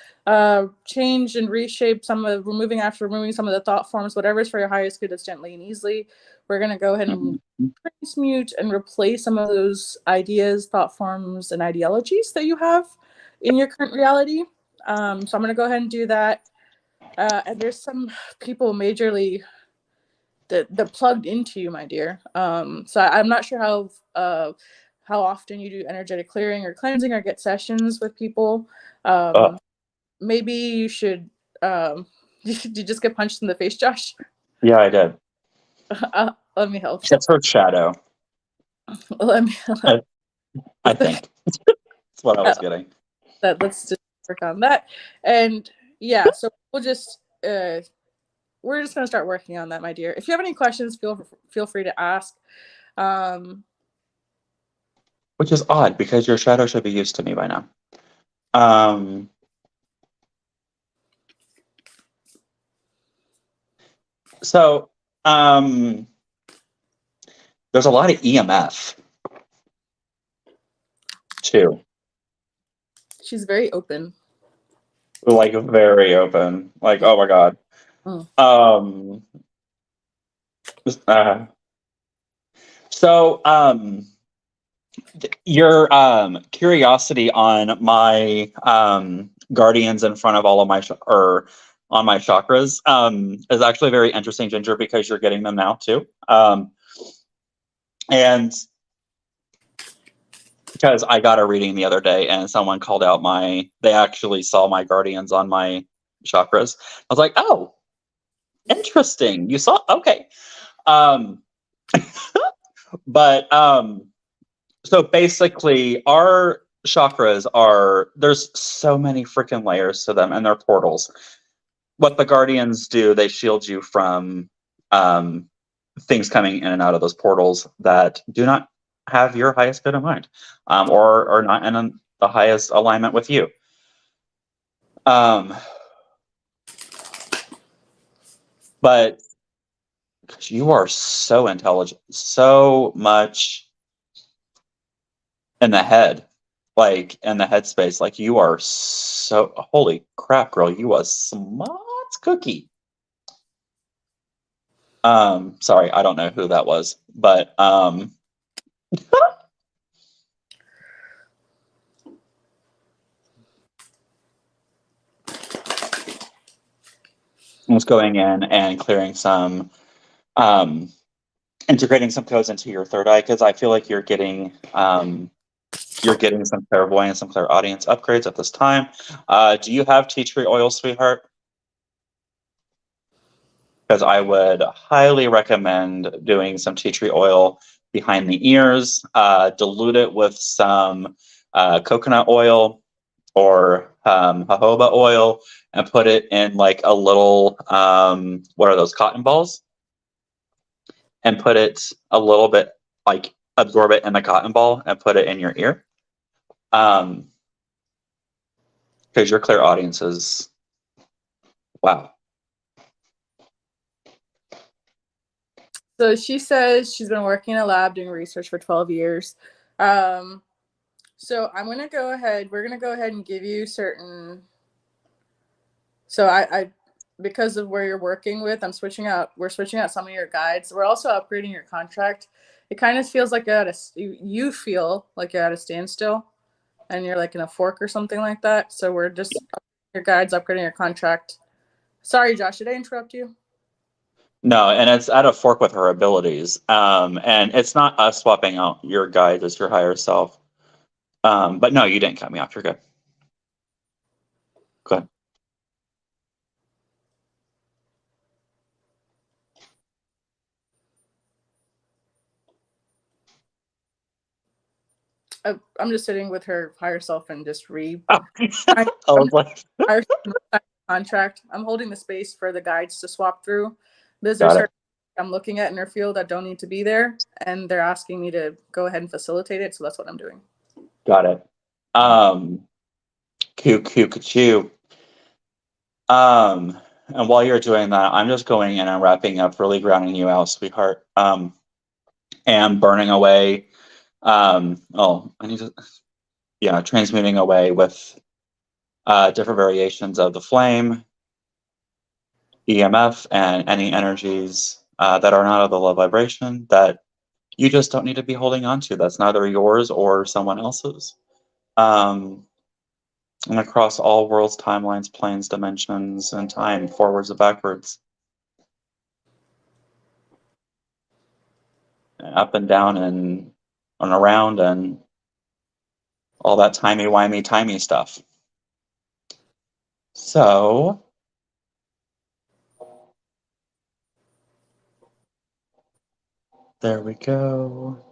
change and reshape some of removing some of the thought forms, whatever is for your highest good, that's gently and easily. We're going to go ahead and transmute and replace some of those ideas, thought forms, and ideologies that you have in your current reality. So I'm going to go ahead and do that. And there's some people majorly that plugged into you, my dear. So I'm not sure how often you do energetic clearing or cleansing or get sessions with people. Oh, Maybe you should. Did you just get punched in the face, Josh? yeah, I did. Let me help you. That's her shadow, Let me. I think. That's what I was getting. Let's just work on that. And yeah, so we'll just we're just gonna start working on that, my dear. If you have any questions, feel free to ask. Um, Which is odd because your shadow should be used to me by now. Um, so there's a lot of EMF too. she's very open. Like very open. Like, oh my god. Mm. Um uh, so your curiosity on my guardians in front of all of my or on my chakras is actually very interesting, Ginger, because you're getting them now too. And because I got a reading the other day and someone called out they actually saw my guardians on my chakras. I was like, oh, interesting. You saw, okay. Um, but so basically, our chakras there's so many freaking layers to them, and they're portals. What the guardians do, they shield you from things coming in and out of those portals that do not have your highest good in mind, or are not in the highest alignment with you. But you are so intelligent, so much in the head, like in the headspace. Like you are so holy crap, girl. You are smart cookie. Sorry, I don't know who that was, but I was going in and clearing some integrating some codes into your third eye because I feel like you're getting some clairvoyance, some clairaudience upgrades at this time. Do you have tea tree oil, sweetheart? Because I would highly recommend doing some tea tree oil behind the ears, dilute it with some coconut oil or jojoba oil, and put it in like a little, what are those, cotton balls? And put it a little bit, like absorb it in the cotton ball and put it in your ear. Because your clairaudience is, wow. So she says she's been working in a lab doing research for 12 years. So I'm gonna go ahead. We're gonna go ahead and give you certain. So I because of where you're working with, We're switching out some of your guides. We're also upgrading your contract. It kind of feels like you feel like you're at a standstill, and you're like in a fork or something like that. So we're just your guides, upgrading your contract. Sorry, Josh, did I interrupt you? No, and it's at a fork with her abilities. And it's not us swapping out your guide as your higher self. But no, you didn't cut me off. You're good. Go ahead. I'm just sitting with her higher self and just I was like, higher contract. I'm holding the space for the guides to swap through. There's got it. certain I'm looking at in their field that don't need to be there, and they're asking me to go ahead and facilitate it. So that's what I'm doing. Got it. Coo. And while you're doing that, I'm just going in and wrapping up, really grounding you out, sweetheart. And burning away. Transmuting away with different variations of the flame, EMF, and any energies that are not of the low vibration that you just don't need to be holding on to. That's neither yours or someone else's. And across all worlds, timelines, planes, dimensions, and time, forwards and backwards. And up and down and around and all that timey stuff. So, there we go.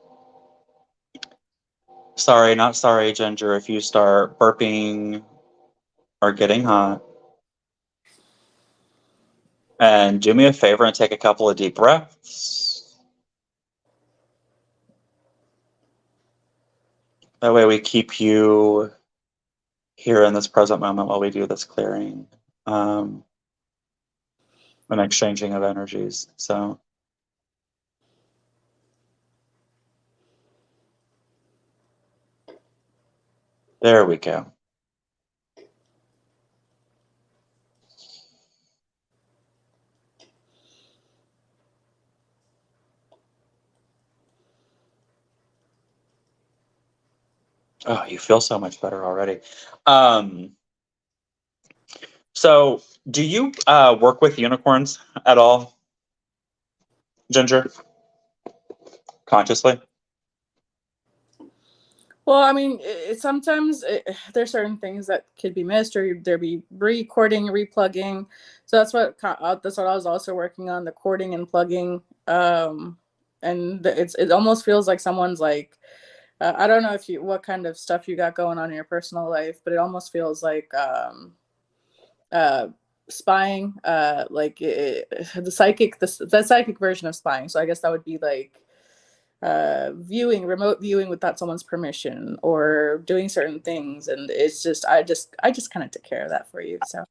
Sorry, not sorry, Ginger, if you start burping or getting hot. And do me a favor and take a couple of deep breaths. That way we keep you here in this present moment while we do this clearing and exchanging of energies. So there we go. Oh, you feel so much better already. So do you work with unicorns at all, Ginger? Consciously? Well, I mean, sometimes there's certain things that could be missed, or there be recording, replugging. So that's what I was also working on, the cording and plugging. And it almost feels like someone's like, I don't know what kind of stuff you got going on in your personal life, but it almost feels like spying, like the psychic version of spying. So I guess that would be like remote viewing without someone's permission, or doing certain things. And it's just I just kind of took care of that for you. So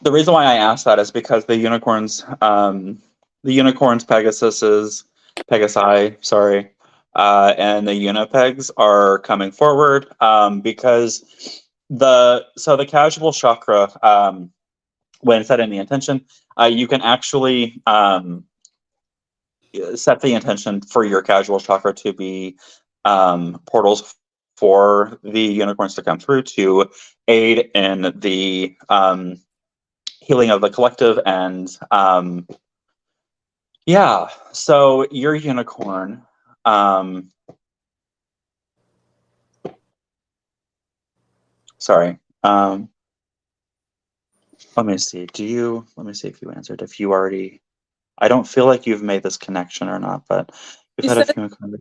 The reason why I asked that is because the unicorns, Pegasi, sorry, and the Unipegs are coming forward because the casual chakra, when setting the intention, you can actually set the intention for your casual chakra to be portals for the unicorns to come through to aid in the healing of the collective. And so your unicorn, sorry, let me see if you answered, if you already, I don't feel like you've made this connection or not, but you said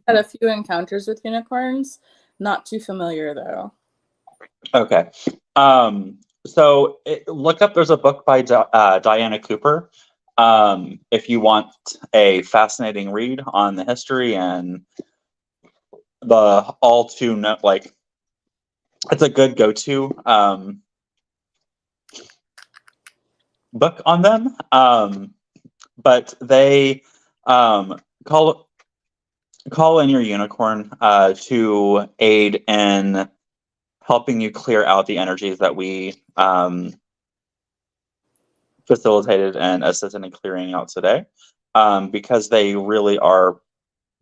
had a few encounters with unicorns. Not too familiar though. Okay. So look up, there's a book by Diana Cooper. If you want a fascinating read on the history and the all too like, it's a good go-to book on them. But they call in your unicorn to aid in helping you clear out the energies that we facilitated and assisted in clearing out today, because they really are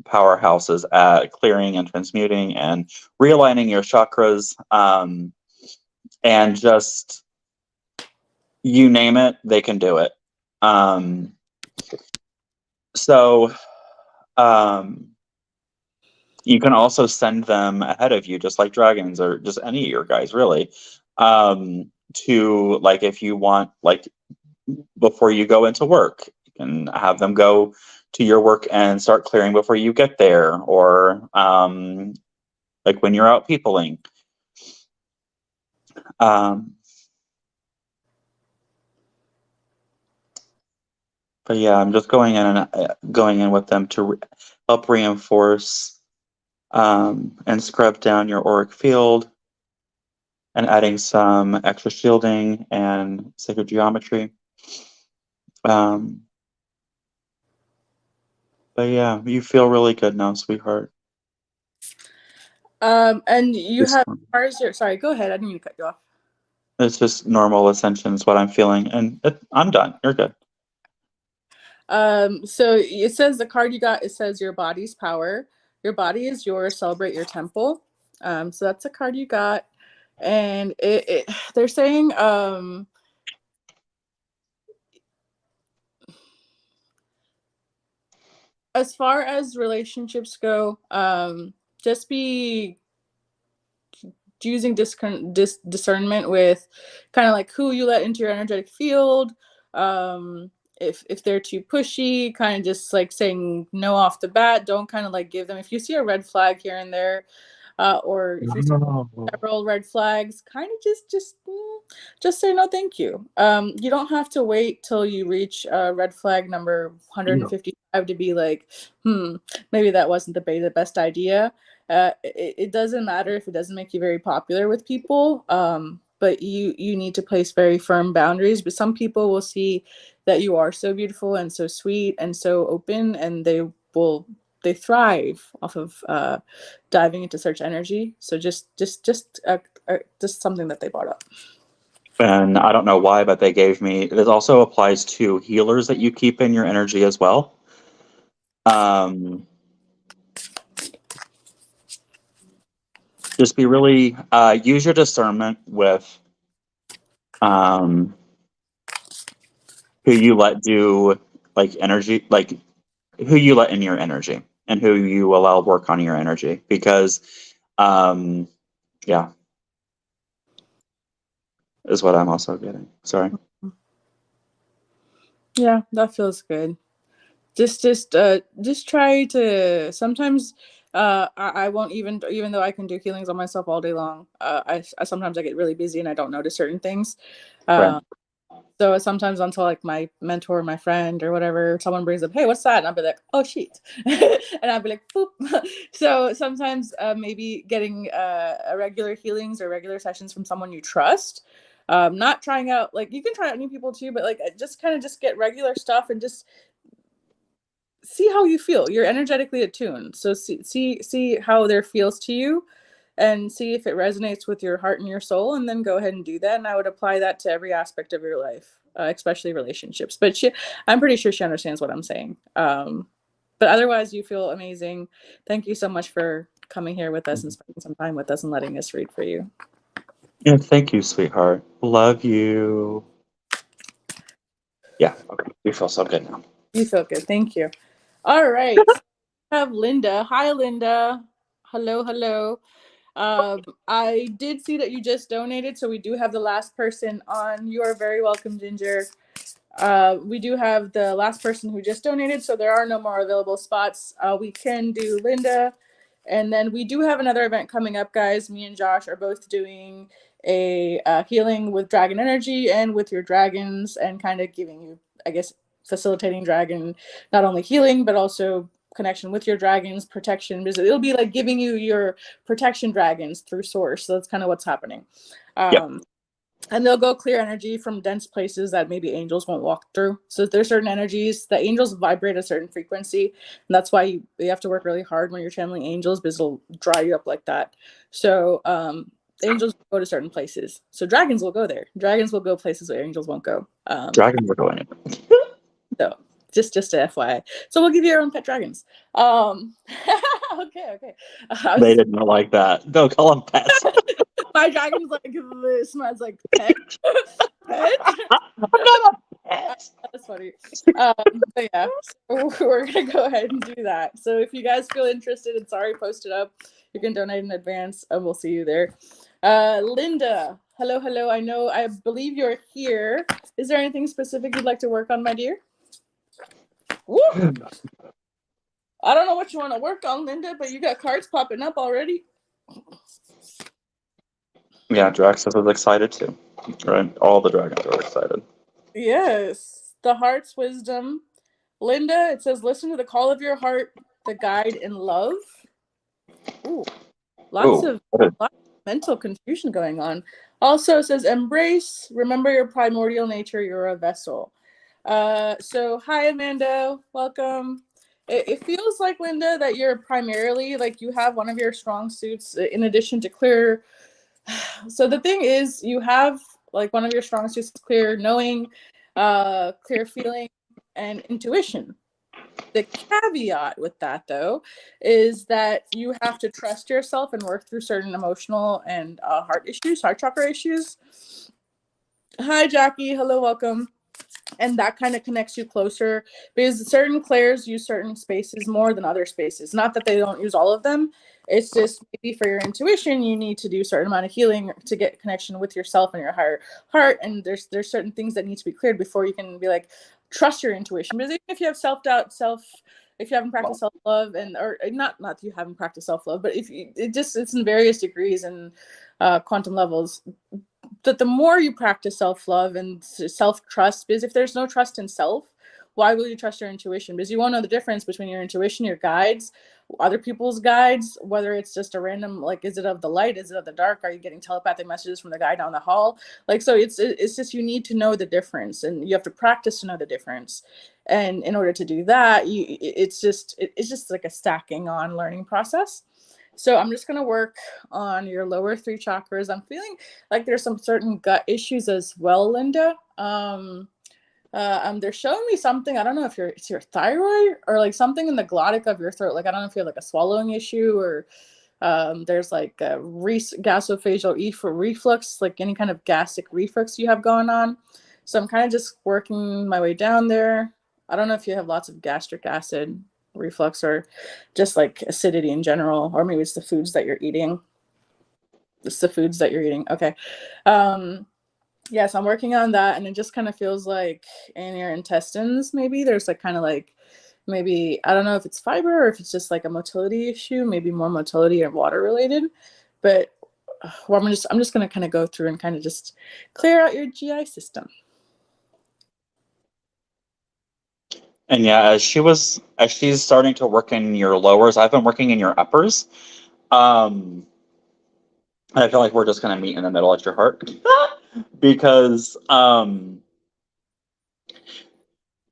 powerhouses at clearing and transmuting and realigning your chakras, and just, you name it, they can do it. So you can also send them ahead of you, just like dragons or just any of your guys, really. to, like, if you want, like, before you go into work, you can have them go to your work and start clearing before you get there, or like when you're out peopling. But yeah, I'm just going in and going in with them to help reinforce and scrub down your auric field, and adding some extra shielding and sacred geometry. But yeah, you feel really good now, sweetheart. And you have, as far as your, sorry, go ahead. I didn't mean to cut you off. It's just normal ascension is what I'm feeling, and I'm done. You're good. So it says the card you got, it says your body's power. Your body is yours. Celebrate your temple. So that's a card you got, and they're saying as far as relationships go, just be using discernment with kind of like who you let into your energetic field. If they're too pushy, kind of just like saying no off the bat. Don't kind of like give them, if you see a red flag here and there, or if you see several red flags, kind of just say no thank you. You don't have to wait till you reach red flag number 155 to be like, maybe that wasn't the best idea. It doesn't matter if it doesn't make you very popular with people, but you need to place very firm boundaries. But some people will see that you are so beautiful and so sweet and so open, and they thrive off of diving into search energy. So just something that they brought up. And I don't know why, but they gave me, it also applies to healers that you keep in your energy as well. Just be really, use your discernment with who you let do, like, energy, like who you let in your energy and who you allow work on your energy, because yeah, is what I'm also getting. Sorry. Yeah, that feels good. Just try to, sometimes I won't, even though I can do healings on myself all day long, I sometimes I get really busy and I don't notice certain things. Right. So sometimes until like my mentor, my friend or whatever, someone brings up, hey, what's that? And I'll be like, oh, shit. And I'll be like, boop. So sometimes maybe getting regular healings or regular sessions from someone you trust. Not trying out, like, you can try out new people too, but like just kind of just get regular stuff and just see how you feel. You're energetically attuned. So see how there feels to you, and see if it resonates with your heart and your soul, and then go ahead and do that. And I would apply that to every aspect of your life, especially relationships. But I'm pretty sure she understands what I'm saying. But otherwise, you feel amazing. Thank you so much for coming here with us and spending some time with us and letting us read for you. Yeah, thank you, sweetheart. Love you. Yeah, okay. You feel so good now. You feel good. Thank you. All right. So we have Linda. Hi, Linda. Hello. I did see that you just donated, so we do have the last person on. You are very welcome, Ginger. We do have the last person who just donated, so there are no more available spots. We can do Linda, and then we do have another event coming up, guys. Me and Josh are both doing a healing with dragon energy and with your dragons, and kind of giving you, I guess, facilitating dragon, not only healing but also connection with your dragons, protection. It'll be like giving you your protection dragons through source. So that's kind of what's happening. Yep. And they'll go clear energy from dense places that maybe angels won't walk through. So there's certain energies that angels vibrate a certain frequency, and that's why you have to work really hard when you're channeling angels, because it'll dry you up like that. So angels go to certain places. So dragons will go there. Dragons will go places where angels won't go. Dragons are going in. So just a FYI. So we'll give you your own pet dragons. Okay. They did not like that. Don't call them pets. My dragon's like, this smells like pet. Pet? I'm not a pet. That's funny. But yeah, so we're gonna go ahead and do that. So if you guys feel interested, it's already posted up. You can donate in advance, and we'll see you there. Linda, hello, hello. I believe you're here. Is there anything specific you'd like to work on, my dear? Woo! I don't know what you want to work on, Linda, but you got cards popping up already. Yeah, Draxus is excited too. Right? All the dragons are excited. Yes. The heart's wisdom. Linda, it says, listen to the call of your heart, the guide in love. Ooh, lots Ooh, of mental confusion going on. Also, it says, embrace, remember your primordial nature, you're a vessel. So, hi, Amanda. Welcome. It feels like, Linda, that you're primarily, like, you have one of your strong suits in addition to clear. So, the thing is, you have, like, one of your strong suits is clear knowing, clear feeling, and intuition. The caveat with that, though, is that you have to trust yourself and work through certain emotional and heart issues, heart chakra issues. Hi, Jackie. Hello, welcome. And that kind of connects you closer because certain clairs use certain spaces more than other spaces. Not that they don't use all of them. It's just maybe for your intuition, you need to do a certain amount of healing to get connection with yourself and your higher heart. And there's certain things that need to be cleared before you can be like, trust your intuition. Because even if you have self-doubt, if you haven't practiced self-love or not that you haven't practiced self-love, but if you, it's in various degrees and quantum levels, that the more you practice self-love and self-trust, because if there's no trust in self, why will you trust your intuition? Because you won't know the difference between your intuition, your guides, other people's guides, whether it's just a random, like, is it of the light, is it of the dark, are you getting telepathic messages from the guy down the hall? Like, so it's just, you need to know the difference, and you have to practice to know the difference. And in order to do that, it's just like a stacking on learning process. So I'm just going to work on your lower three chakras. I'm feeling like there's some certain gut issues as well, Linda. They're showing me something. I don't know if it's your thyroid or like something in the glottic of your throat. Like, I don't know if you have like a swallowing issue or there's like a gasophageal reflux, like any kind of gastric reflux you have going on. So I'm kind of just working my way down there. I don't know if you have lots of gastric acid reflux or just like acidity in general, or maybe it's the foods that you're eating. It's the foods that you're eating. Okay. Yes, I'm working on that, and it just kind of feels like in your intestines, maybe there's like kind of like maybe, I don't know if it's fiber or if it's just like a motility issue, maybe more motility or water related. But well, I'm just gonna kind of go through and kind of just clear out your GI system. And yeah, as she's starting to work in your lowers, I've been working in your uppers. And I feel like we're just gonna meet in the middle at your heart. Because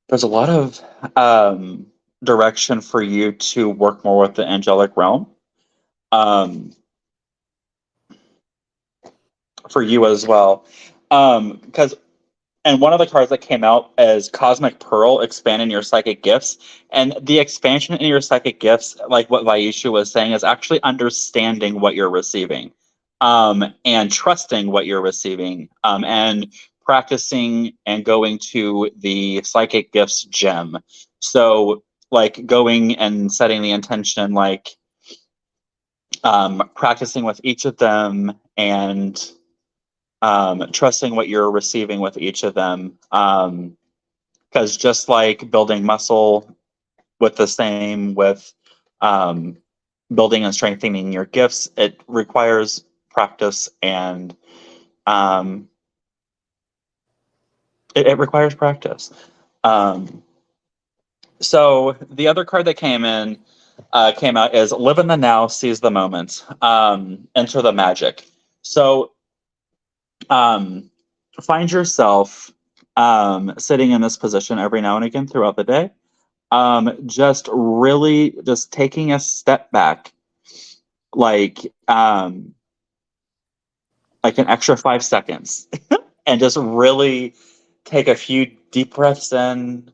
there's a lot of direction for you to work more with the angelic realm. For you as well. Because and one of the cards that came out is Cosmic Pearl, expanding your psychic gifts. And the expansion in your psychic gifts, like what Vaishu was saying, is actually understanding what you're receiving, and trusting what you're receiving, and practicing and going to the psychic gifts gem. So, like going and setting the intention, like practicing with each of them and trusting what you're receiving with each of them. Because just like building muscle with the same with building and strengthening your gifts, it requires practice and it requires practice. So the other card that came out is live in the now, seize the moment, enter the magic. So find yourself sitting in this position every now and again throughout the day. Just really just taking a step back, like an extra 5 seconds, and just really take a few deep breaths in.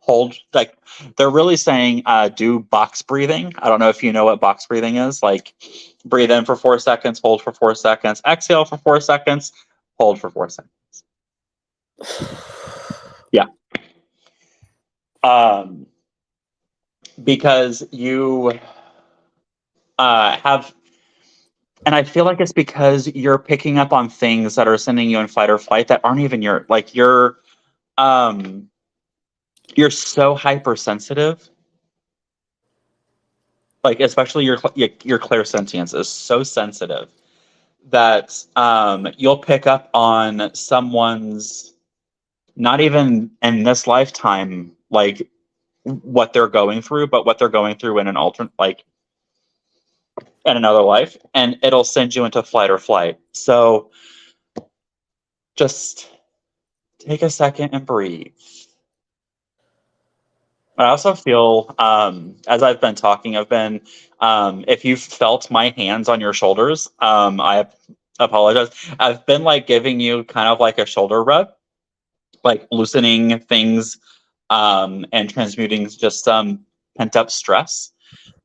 Hold, like they're really saying, do box breathing. I don't know if you know what box breathing is. Like, breathe in for 4 seconds, hold for 4 seconds, exhale for 4 seconds, hold for 4 seconds. Yeah. Because you have And I feel like it's because you're picking up on things that are sending you in fight or flight that aren't even your, like, you're so hypersensitive. Like, especially your clairsentience is so sensitive that you'll pick up on someone's, not even in this lifetime, like what they're going through, but what they're going through in an alternate, like in another life, and it'll send you into flight or flight. So just take a second and breathe. I also feel, as I've been talking, if you've felt my hands on your shoulders, I apologize. I've been like giving you kind of like a shoulder rub, like loosening things, and transmuting just some pent up stress,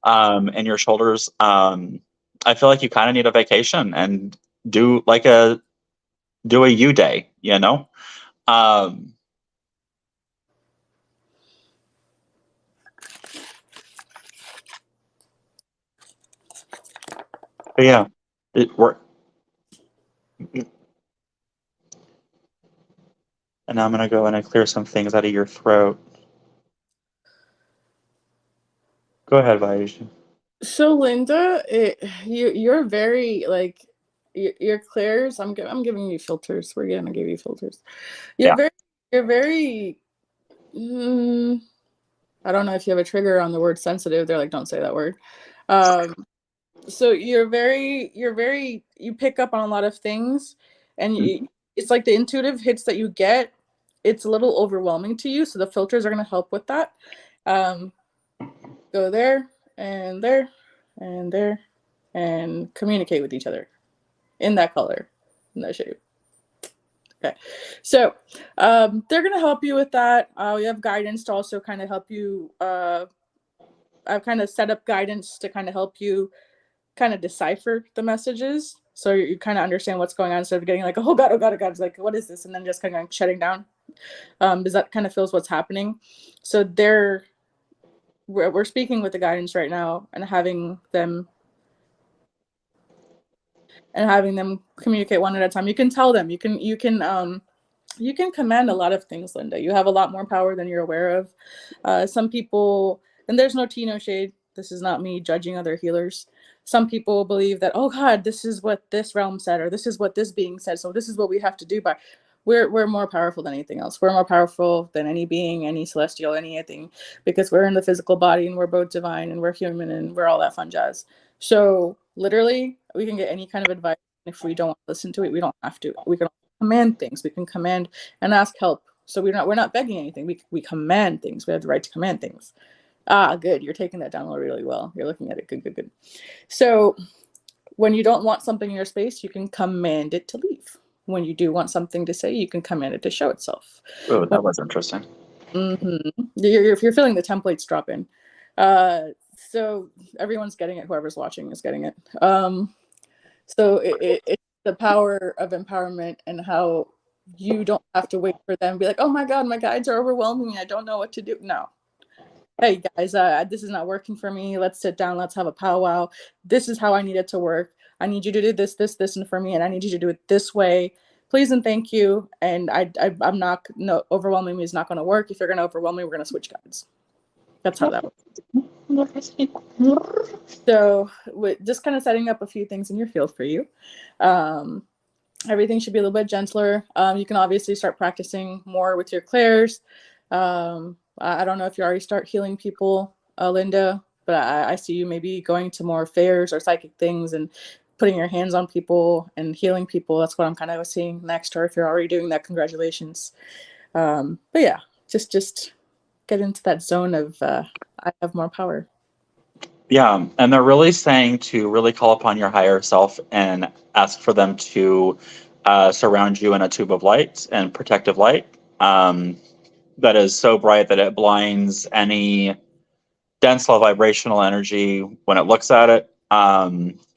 in your shoulders. I feel like you kind of need a vacation and do like do a you day, you know? Um, but yeah, we're, and now I'm going to go in and clear some things out of your throat. Go ahead, Vaishnav. So Linda, you're very like your clairs. I'm giving you filters. We're gonna give you filters. You're Yeah. very you're very. Mm, I don't know if you have a trigger on the word sensitive. They're like, don't say that word. Um, so you pick up on a lot of things, and it's like the intuitive hits that you get. It's a little overwhelming to you, so the filters are gonna help with that. Um, Go there and there and there and communicate with each other in that color, in that shape. Okay, so they're gonna help you with that. We have guidance to also kind of help you. I've kind of set up guidance to kind of help you kind of decipher the messages, so you kind of understand what's going on instead of getting like, oh god, oh god, oh god, it's like, what is this, and then just kind of shutting down. Because that kind of feels what's happening. So we're speaking with the guidance right now and having them communicate one at a time. You can tell them. You can command a lot of things, Linda. You have a lot more power than you're aware of. Some people, and there's no tea, no shade. This is not me judging other healers. Some people believe that, oh God, this is what this realm said, or this is what this being said, so this is what we have to do. But we're more powerful than anything else. We're more powerful than any being, any celestial, anything, because we're in the physical body and we're both divine and we're human and we're all that fun jazz. So literally, we can get any kind of advice. If we don't listen to it, we don't have to. We can command things. We can command and ask help. So we're not begging anything. We command things. We have the right to command things. Ah, good. You're taking that down really well. You're looking at it. Good, good, good. So when you don't want something in your space, you can command it to leave. When you do want something to say, you can command it to show itself. Oh, that was interesting. You're feeling the templates drop in. So everyone's getting it. Whoever's watching is getting it. So it's the power of empowerment and how you don't have to wait for them to be like, oh my God, my guides are overwhelming me. I don't know what to do. No. Hey guys, this is not working for me. Let's sit down. Let's have a powwow. This is how I need it to work. I need you to do this, this, this, and for me, and I need you to do it this way. Please and thank you. And I'm not, no, overwhelming me is not going to work. If you're going to overwhelm me, we're going to switch guides. That's how that works. So with just kind of setting up a few things in your field for you. Everything should be a little bit gentler. You can obviously start practicing more with your clairs. I don't know if you already start healing people, Linda, but I see you maybe going to more fairs or psychic things and putting your hands on people and healing people. That's what I'm kind of seeing next. Or if you're already doing that, congratulations. But yeah, just get into that zone of I have more power. Yeah, and they're really saying to really call upon your higher self and ask for them to surround you in a tube of light and protective light, that is so bright that it blinds any dense low vibrational energy when it looks at it.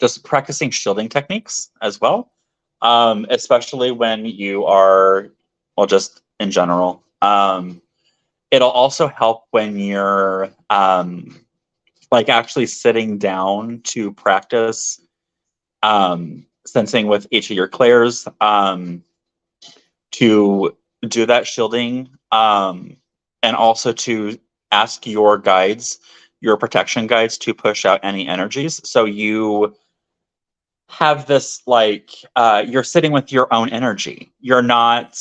Just practicing shielding techniques as well, especially when you are, well, just in general. It'll also help when you're like actually sitting down to practice sensing with each of your clairs to do that shielding, and also to ask your guides, your protection guides, to push out any energies. So you have this like you're sitting with your own energy. You're not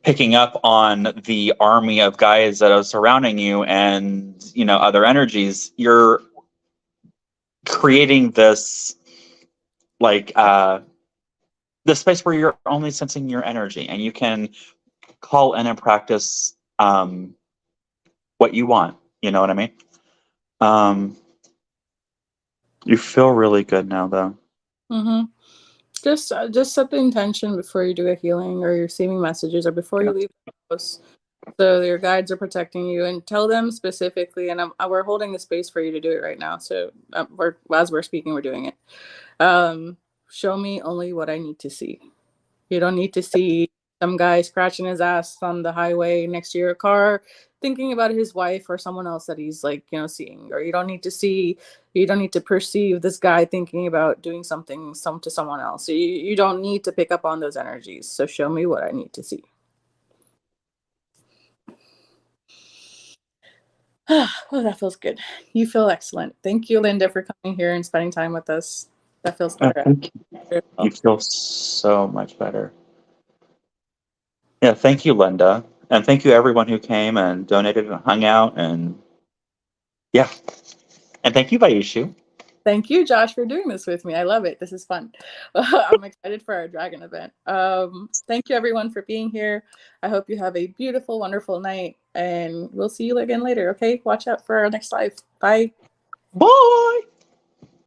picking up on the army of guides that are surrounding you and other energies. You're creating this like the space where you're only sensing your energy, and you can call in and practice what you want. You know what I mean? You feel really good now, though. Mm-hmm. Just set the intention before you do a healing or you're receiving messages or before you leave the house. So your guides are protecting you, and tell them specifically. And we're holding the space for you to do it right now. So as we're speaking, we're doing it. Show me only what I need to see. You don't need to see some guy scratching his ass on the highway next to your car, thinking about his wife or someone else that he's seeing. Or you don't need to perceive this guy thinking about doing something to someone else. You don't need to pick up on those energies. So show me what I need to see. Oh, that feels good. You feel excellent. Thank you, Linda, for coming here and spending time with us. That feels better. Thank you. You feel so much better. Yeah, thank you, Linda. And thank you, everyone who came and donated and hung out. And yeah. And thank you, Vaishu. Thank you, Josh, for doing this with me. I love it. This is fun. I'm excited for our dragon event. Thank you, everyone, for being here. I hope you have a beautiful, wonderful night, and we'll see you again later. Okay, watch out for our next live. Bye. Bye.